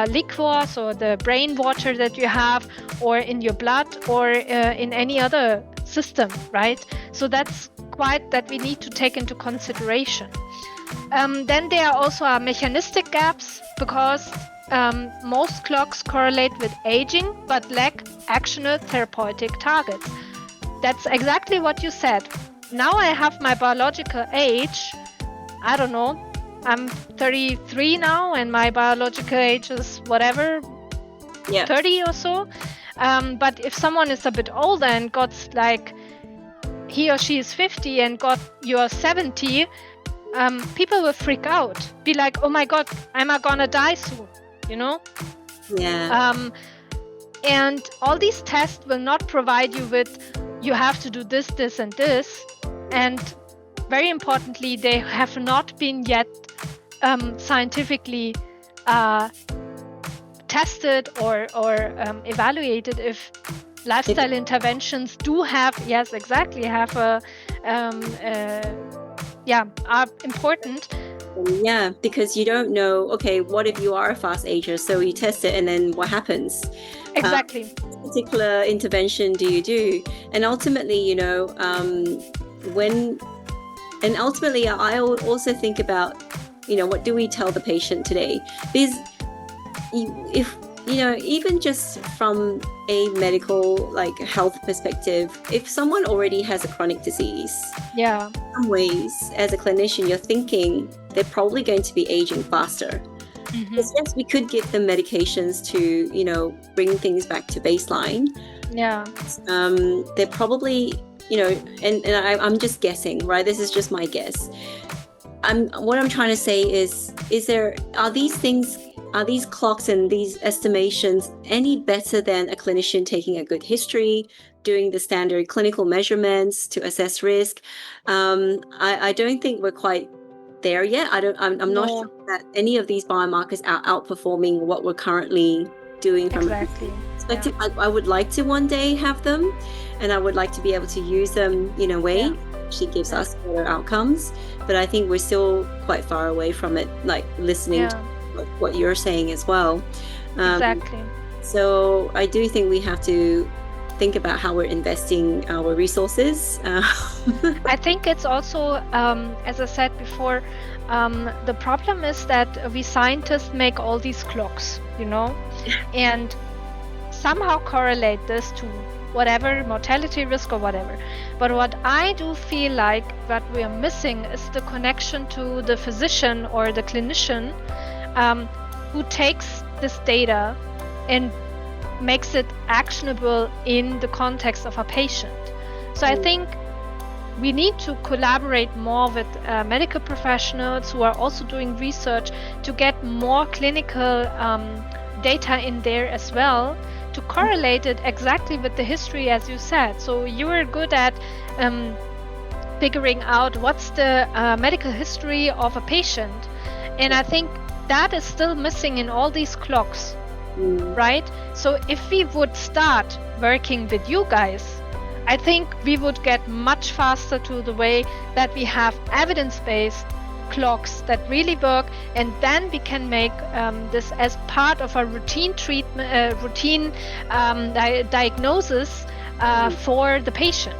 liquors or the brain water that you have, or in your blood, or in any other system, right? So that's quite that we need to take into consideration. Then there are also mechanistic gaps, because most clocks correlate with aging but lack actionable therapeutic targets. That's exactly what you said. Now I have my biological age. I don't know, I'm 33 now, and my biological age is whatever, 30 or so. But if someone is a bit older and got he or she is 50 and got you're 70, people will freak out, be like, oh my God, am I gonna die soon? Yeah. And all these tests will not provide you with, you have to do this, this, and this. And very importantly, they have not been yet scientifically tested or evaluated if lifestyle interventions do have, are important. Yeah, because you don't know, okay, what if you are a fast ager? So you test it, and then what happens? Exactly. What particular intervention do you do? And ultimately, ultimately, I would also think about what do we tell the patient today? Because if even just from a medical like health perspective, if someone already has a chronic disease, in some ways as a clinician you're thinking they're probably going to be aging faster. Yes, we could give them medications to bring things back to baseline. They're probably and I'm just guessing, right? This is just my guess. What I'm trying to say is are these clocks and these estimations any better than a clinician taking a good history, doing the standard clinical measurements to assess risk? I don't think we're quite there yet. I'm not sure that any of these biomarkers are outperforming what we're currently doing from a perspective. I would like to one day have them, and I would like to be able to use them in a way that actually gives us better outcomes. But I think we're still quite far away from it, like listening to what you're saying as well. So I do think we have to think about how we're investing our resources. I think it's also, as I said before, the problem is that we scientists make all these clocks, and somehow correlate this to whatever mortality risk or whatever. But what I do feel like that we are missing is the connection to the physician or the clinician who takes this data and makes it actionable in the context of a patient. So I think we need to collaborate more with medical professionals who are also doing research to get more clinical data in there as well, to correlate it exactly with the history, as you said. So you are good at figuring out what's the medical history of a patient. And I think that is still missing in all these clocks, right? So if we would start working with you guys, I think we would get much faster to the way that we have evidence-based clocks that really work, and then we can make this as part of a routine treatment, diagnosis for the patient.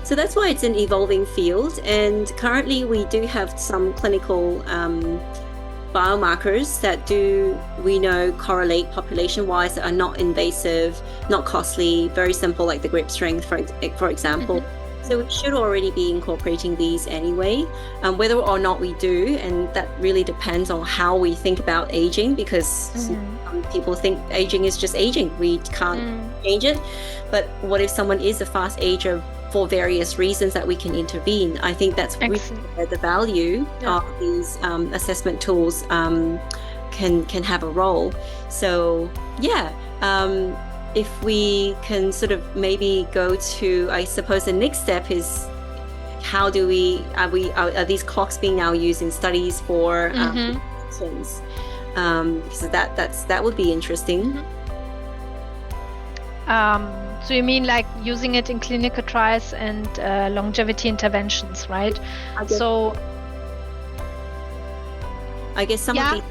So that's why it's an evolving field, and currently we do have some clinical biomarkers that we know correlate population-wise, that are not invasive, not costly, very simple, like the grip strength, for example. So we should already be incorporating these anyway, whether or not we do, and that really depends on how we think about aging, because some people think aging is just aging. We can't change it. But what if someone is a fast ager for various reasons that we can intervene? I think that's really where the value of these assessment tools can have a role. So if we can sort of maybe go to, I suppose the next step is, how do are these clocks being now used in studies for patients? So that would be interesting. So you mean like using it in clinical trials and longevity interventions, right? I guess some of these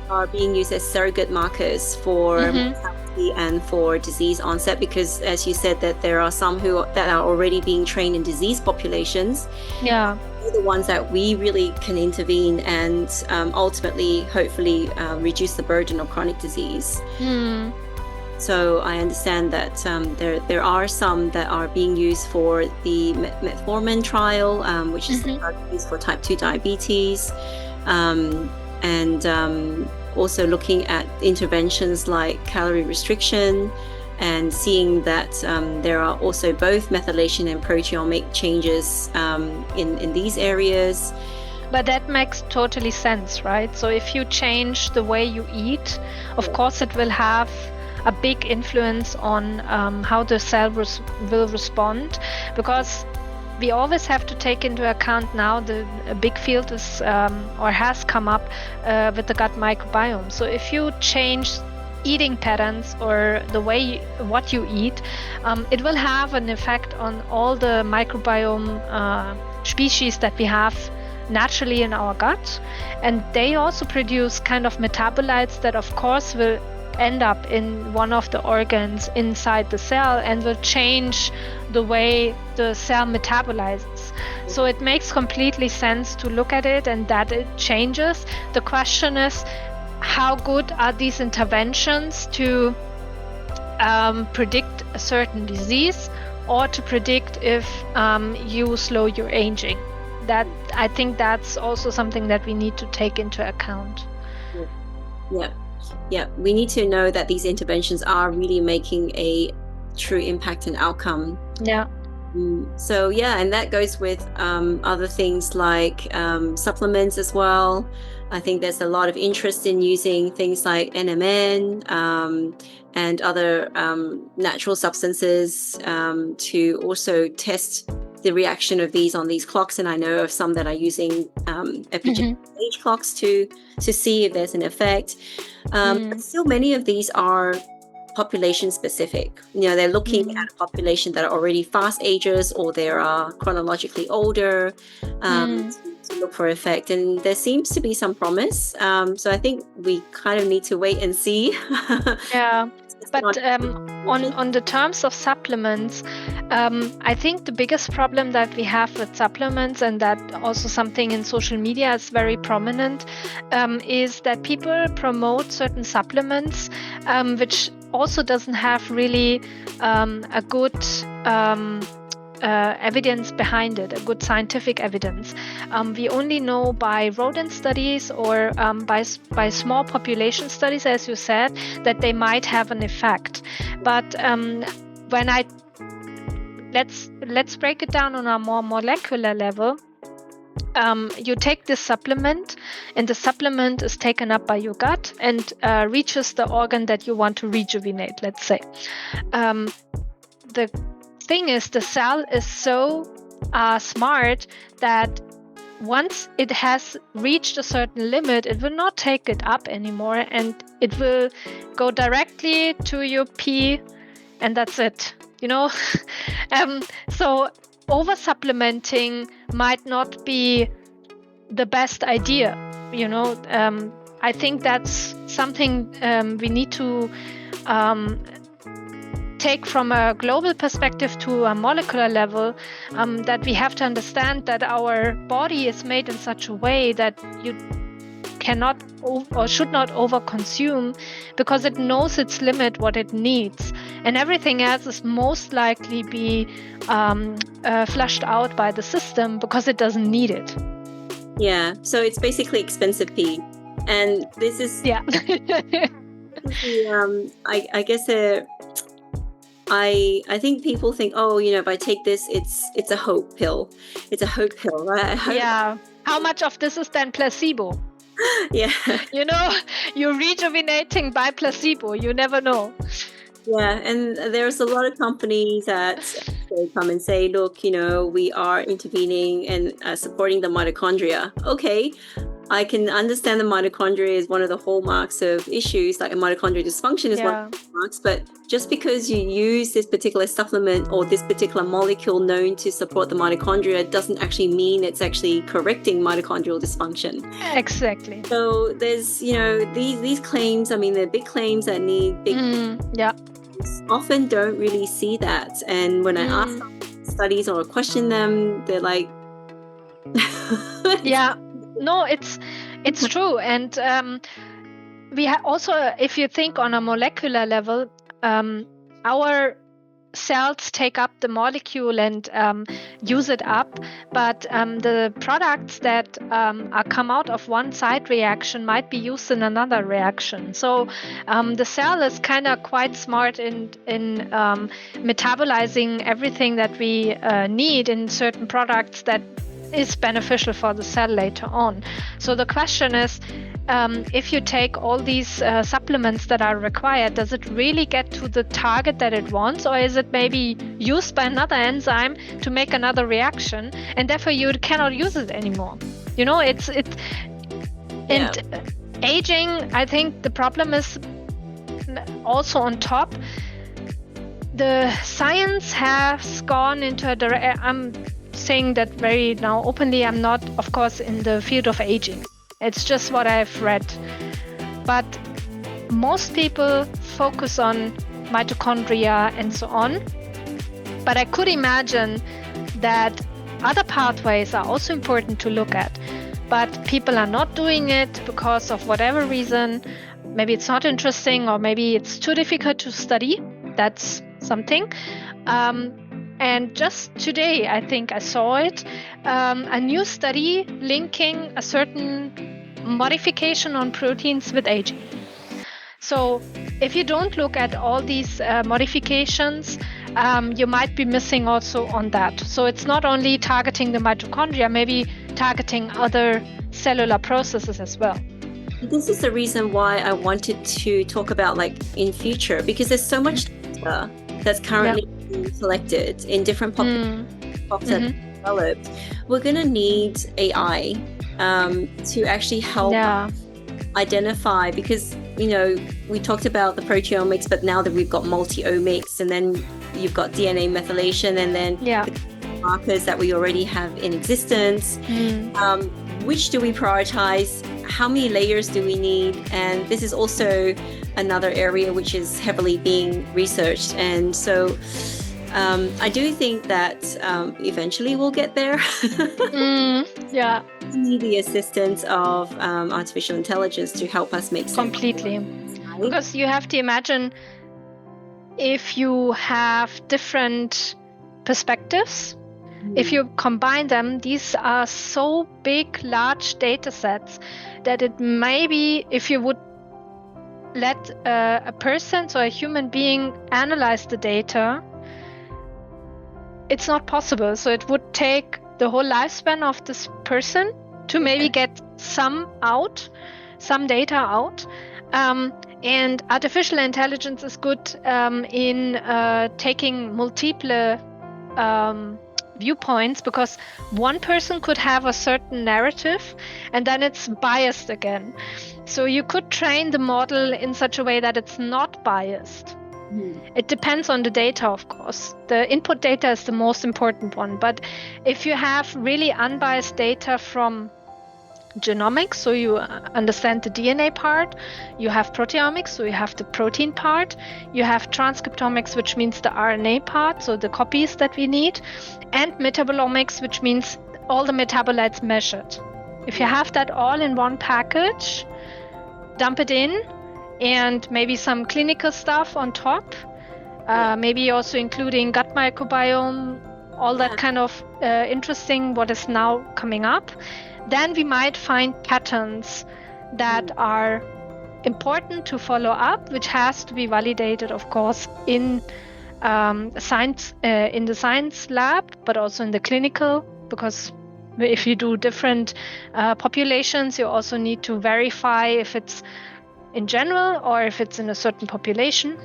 are being used as surrogate markers for mortality and for disease onset, because as you said, that there are some that are already being trained in disease populations. They're the ones that we really can intervene and ultimately, hopefully, reduce the burden of chronic disease. So I understand that there are some that are being used for the metformin trial, which is the drug used for type 2 diabetes, and also looking at interventions like calorie restriction, and seeing that there are also both methylation and proteomic changes in these areas. But that makes totally sense, right? So if you change the way you eat, of course it will have a big influence on how the cell will respond, because we always have to take into account now the big field is or has come up with the gut microbiome. So if you change eating patterns or the way what you eat, it will have an effect on all the microbiome species that we have naturally in our gut, and they also produce kind of metabolites that of course will end up in one of the organs inside the cell and will change the way the cell metabolizes. So it makes completely sense to look at it and that it changes. The question is, how good are these interventions to predict a certain disease or to predict if you slow your aging? That, I think that's also something that we need to take into account. Yeah. We need to know that these interventions are really making a true impact and outcome. Yeah. So yeah, and that goes with other things like supplements as well. I think there's a lot of interest in using things like NMN and other natural substances to also test the reaction of these on these clocks. And I know of some that are using epigenetic age clocks to see if there's an effect. But still, many of these are population specific. They're looking at a population that are already fast agers or they are chronologically older to look for effect. And there seems to be some promise. So I think we kind of need to wait and see. Yeah. But on the terms of supplements, I think the biggest problem that we have with supplements, and that also something in social media is very prominent, is that people promote certain supplements which also doesn't have really a good evidence behind it, a good scientific evidence. We only know by rodent studies or by small population studies, as you said, that they might have an effect. But when let's break it down on a more molecular level. You take this supplement, and the supplement is taken up by your gut and reaches the organ that you want to rejuvenate, let's say. The thing is, the cell is so smart that once it has reached a certain limit, it will not take it up anymore, and it will go directly to your pee, and that's it. So over supplementing might not be the best idea. I think that's something we need to take from a global perspective to a molecular level, that we have to understand that our body is made in such a way that you cannot or should not overconsume, because it knows its limit, what it needs, and everything else is most likely be flushed out by the system because it doesn't need it. Yeah, so it's basically expensive pee, and this is I guess I think people think, if I take this, it's a hope pill. It's a hope pill, right? Yeah. How much of this is then placebo? Yeah. You're rejuvenating by placebo. You never know. Yeah, and there's a lot of companies that come and say, look, we are intervening and supporting the mitochondria. Okay, I can understand the mitochondria is one of the hallmarks of issues, like a mitochondrial dysfunction is one of the hallmarks, but just because you use this particular supplement or this particular molecule known to support the mitochondria doesn't actually mean it's actually correcting mitochondrial dysfunction. Exactly. So there's, these claims, they're big claims that need big... often don't really see that. And when I ask studies or question them, they're like... Yeah. No, it's true. And we also, if you think on a molecular level, our cells take up the molecule and use it up, but the products that are come out of one side reaction might be used in another reaction. So the cell is kind of quite smart in metabolizing everything that we need in certain products that is beneficial for the cell later on. So the question is, if you take all these supplements that are required, does it really get to the target that it wants, or is it maybe used by another enzyme to make another reaction, and therefore you cannot use it anymore? And aging, I think the problem is also on top. The science has gone into a direction. I'm saying that very now openly. I'm not, of course, in the field of aging. It's just what I've read. But most people focus on mitochondria and so on. But I could imagine that other pathways are also important to look at. But people are not doing it because of whatever reason. Maybe it's not interesting, or maybe it's too difficult to study. That's something. And just today, I think I saw it, a new study linking a certain modification on proteins with aging. So if you don't look at all these modifications, you might be missing also on that. So it's not only targeting the mitochondria, maybe targeting other cellular processes as well. This is the reason why I wanted to talk about like in future, because there's so much data that's currently being collected in different populations that are developed. We're going to need AI to actually help identify, because, you know, we talked about the proteomics, but now that we've got multi-omics, and then you've got DNA methylation, and then the markers that we already have in existence. Which do we prioritize? How many layers do we need? And this is also another area which is heavily being researched. And so I do think that eventually we'll get there. We need the assistance of artificial intelligence to help us make sense. Completely. Because you have to imagine, if you have different perspectives, if you combine them, these are so big, large data sets that it may be, if you would let a person, so a human being, analyze the data, it's not possible. So it would take the whole lifespan of this person to maybe get some data out. And artificial intelligence is good in taking multiple viewpoints, because one person could have a certain narrative and then it's biased again. So you could train the model in such a way that it's not biased. It depends on the data, of course. The input data is the most important one. But if you have really unbiased data from genomics, so you understand the DNA part, you have proteomics, so you have the protein part, you have transcriptomics, which means the RNA part, so the copies that we need, and metabolomics, which means all the metabolites measured. If you have that all in one package, dump it in, and maybe some clinical stuff on top, maybe also including gut microbiome, all that kind of interesting what is now coming up, then we might find patterns that are important to follow up, which has to be validated, of course, in science, in the science lab, but also in the clinical, because if you do different populations, you also need to verify if it's in general or if it's in a certain population.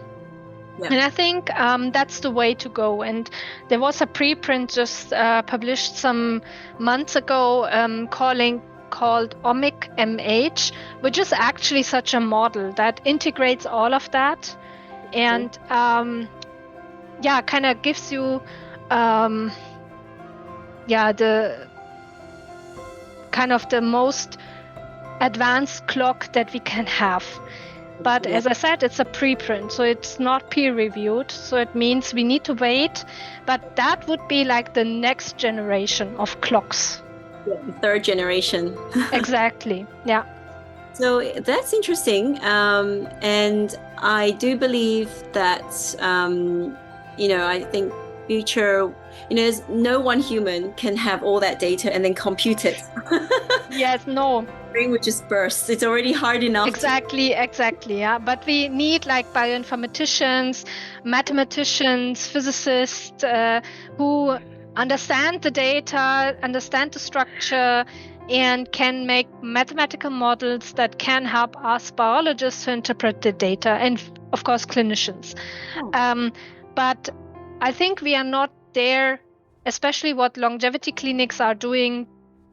And I think that's the way to go. And there was a preprint just published some months ago called Omic MH, which is actually such a model that integrates all of that and kind of gives you the kind of the most advanced clock that we can have. But as I said, it's a preprint, so it's not peer-reviewed. So it means we need to wait. But that would be like the next generation of clocks. The third generation. Exactly. Yeah. So that's interesting. And I do believe that, I think future, there's no one human can have all that data and then compute it. Yes, no. Brain would just burst. It's already hard enough. Exactly. Yeah. But we need like bioinformaticians, mathematicians, physicists who understand the data, understand the structure, and can make mathematical models that can help us biologists to interpret the data, and of course clinicians. But I think we are not there, especially what longevity clinics are doing.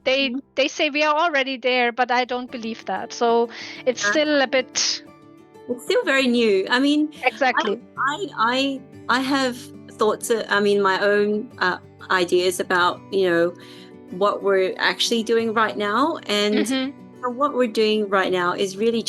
They say we are already there, but I don't believe that. So it's still a bit... It's still very new. I mean... Exactly. I have thoughts, my own ideas about, what we're actually doing right now. And what we're doing right now is really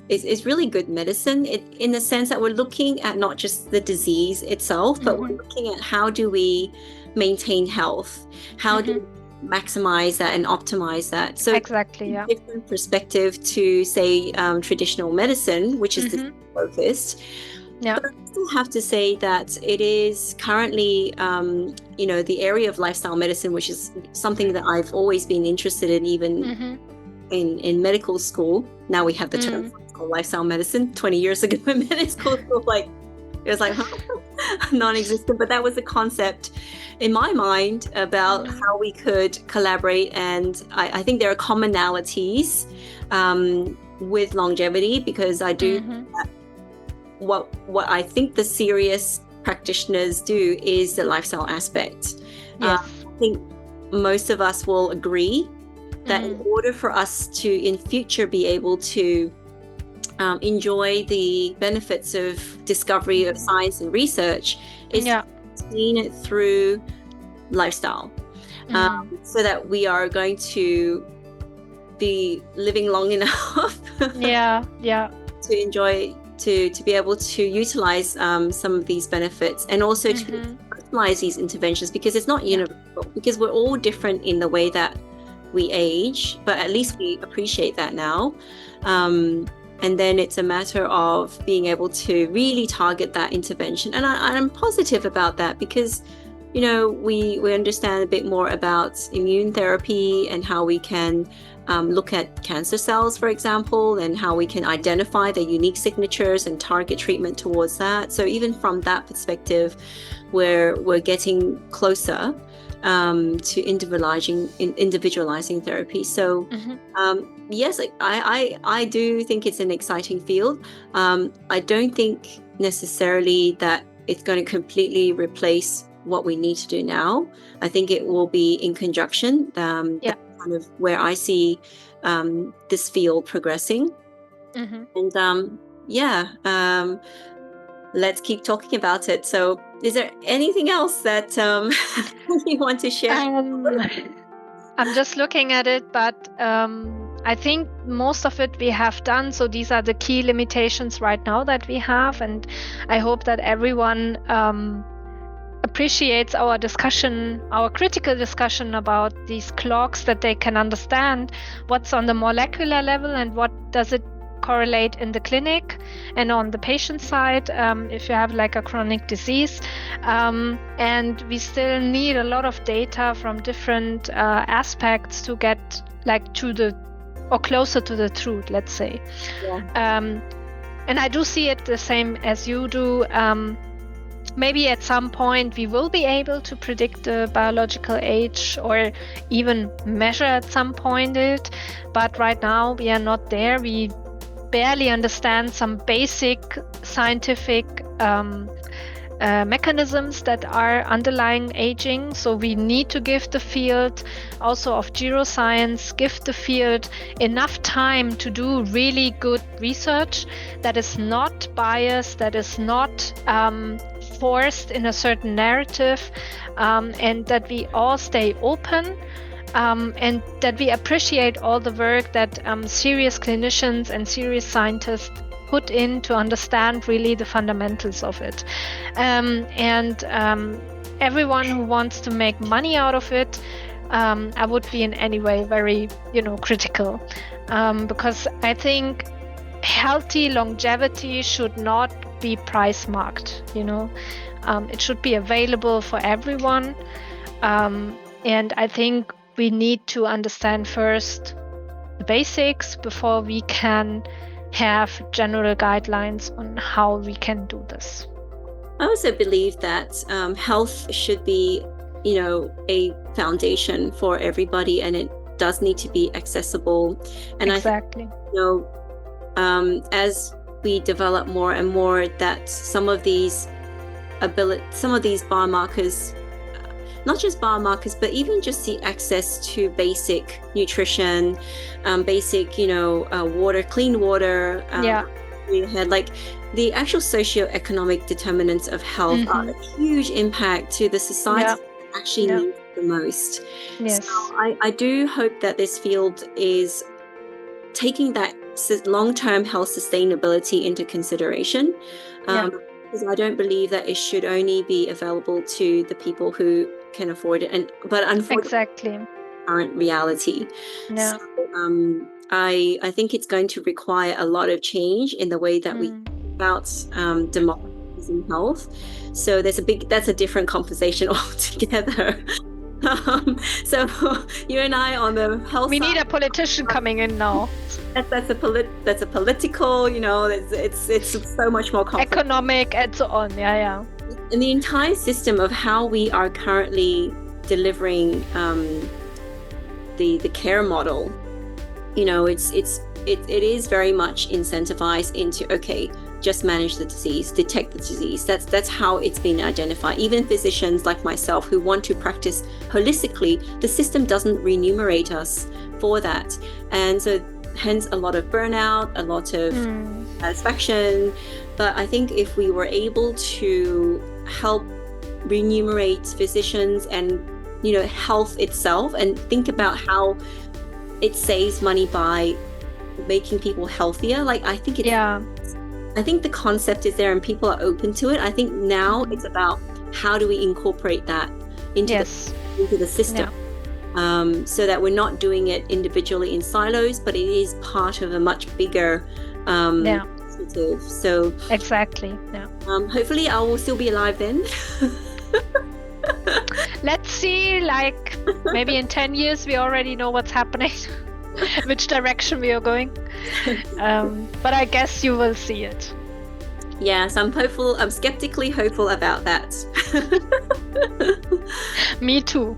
is really good medicine, in the sense that we're looking at not just the disease itself, but we're looking at how do we maintain health, how do we maximize that and optimize that. So exactly, yeah. Different perspective to say traditional medicine, which is focused. Yeah. But I still have to say that it is currently, the area of lifestyle medicine, which is something that I've always been interested in, even in medical school. Now we have the term called lifestyle medicine. 20 years ago in medical school, it was non-existent, but that was a concept in my mind about how we could collaborate. And I think there are commonalities with longevity, because I do what I think the serious practitioners do is the lifestyle aspect. Yes. I think most of us will agree that in order for us to in future be able to enjoy the benefits of discovery of science and research is seeing it through lifestyle, so that we are going to be living long enough to enjoy, to be able to utilize some of these benefits, and also to personalize these interventions, because it's not universal, because we're all different in the way that we age, but at least we appreciate that now. And then it's a matter of being able to really target that intervention. And I'm positive about that, because, we understand a bit more about immune therapy and how we can look at cancer cells, for example, and how we can identify their unique signatures and target treatment towards that. So even from that perspective, we're getting closer to individualizing therapy. So yes, I do think it's an exciting field. I don't think necessarily that it's going to completely replace what we need to do now. I think it will be in conjunction. That's kind of where I see this field progressing. And let's keep talking about it. So is there anything else that you want to share? I'm just looking at it, but I think most of it we have done. So these are the key limitations right now that we have. And I hope that everyone appreciates our discussion, our critical discussion about these clocks, that they can understand what's on the molecular level and what does it correlate in the clinic and on the patient side, if you have like a chronic disease. And we still need a lot of data from different aspects to get like to the, or closer to the truth, let's say. And I do see it the same as you do. Maybe at some point we will be able to predict the biological age, or even measure at some point it, but right now we are not there. We barely understand some basic scientific mechanisms that are underlying aging. So we need to give the field also of geroscience, give the field enough time to do really good research that is not biased, that is not forced in a certain narrative, and that we all stay open, and that we appreciate all the work that serious clinicians and serious scientists put in to understand really the fundamentals of it. And everyone who wants to make money out of it, I would be in any way very, critical, because I think healthy longevity should not be price marked. It should be available for everyone, and I think we need to understand first the basics before we can have general guidelines on how we can do this. I also believe that health should be, a foundation for everybody, and it does need to be accessible. And exactly. I think, as we develop more and more, that some of these biomarkers, not just biomarkers, but even just the access to basic nutrition, basic, water, clean water. We had like the actual socioeconomic determinants of health are a huge impact to the society that actually needs the most. Yes. So I do hope that this field is taking that long-term health sustainability into consideration. Because I don't believe that it should only be available to the people who can afford it, but unfortunately, current reality. Yeah. So, I think it's going to require a lot of change in the way that we think about democratizing health. So that's a different conversation altogether. So you and I on the health. We need a politician coming in now. That's a political, it's so much more complex. Economic and so on. Yeah. And the entire system of how we are currently delivering the care model, it is very much incentivized into, okay, just manage the disease, detect the disease. That's how it's been identified. Even physicians like myself who want to practice holistically, the system doesn't remunerate us for that. And so hence a lot of burnout, a lot of satisfaction. But I think if we were able to help remunerate physicians and health itself, and think about how it saves money by making people healthier, I think the concept is there and people are open to it. I think now it's about how do we incorporate that into the system, so that we're not doing it individually in silos, but it is part of a much bigger initiative. So exactly. Hopefully I will still be alive then. Let's see, maybe in 10 years we already know what's happening, which direction we are going. But I guess you will see it. Yes, I'm hopeful. I'm skeptically hopeful about that. Me too.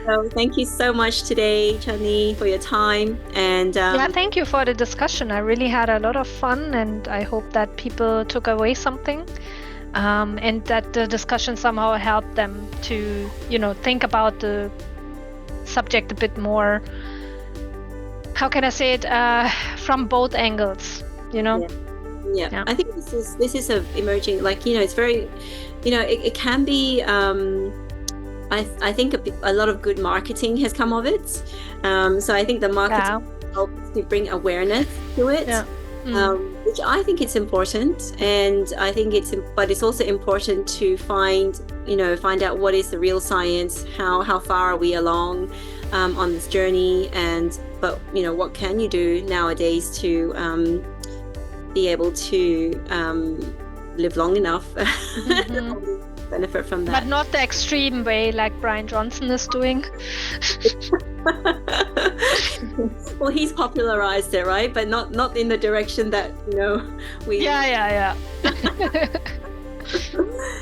So thank you so much today, Chandni, for your time. And thank you for the discussion. I really had a lot of fun, and I hope that people took away something. And that the discussion somehow helped them to, think about the subject a bit more. How can I say it? From both angles, Yeah. I think this is a emerging, it's very, it can be. I think a lot of good marketing has come of it. So I think the marketing helps to bring awareness to it. Yeah. Which I think it's important, and I think but it's also important to find out what is the real science, how far are we along on this journey, but what can you do nowadays to be able to live long enough benefit from that. But not the extreme way like Brian Johnson is doing. Well, he's popularized it, right? But not in the direction that we. Yeah.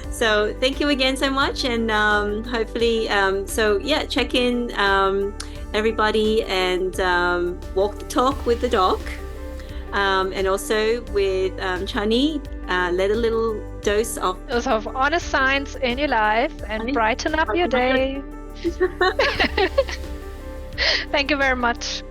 So thank you again so much, and hopefully, check in everybody and walk the talk with the doc, and also with Chandni. Let a little dose of honest science in your life and brighten up your day. Thank you very much.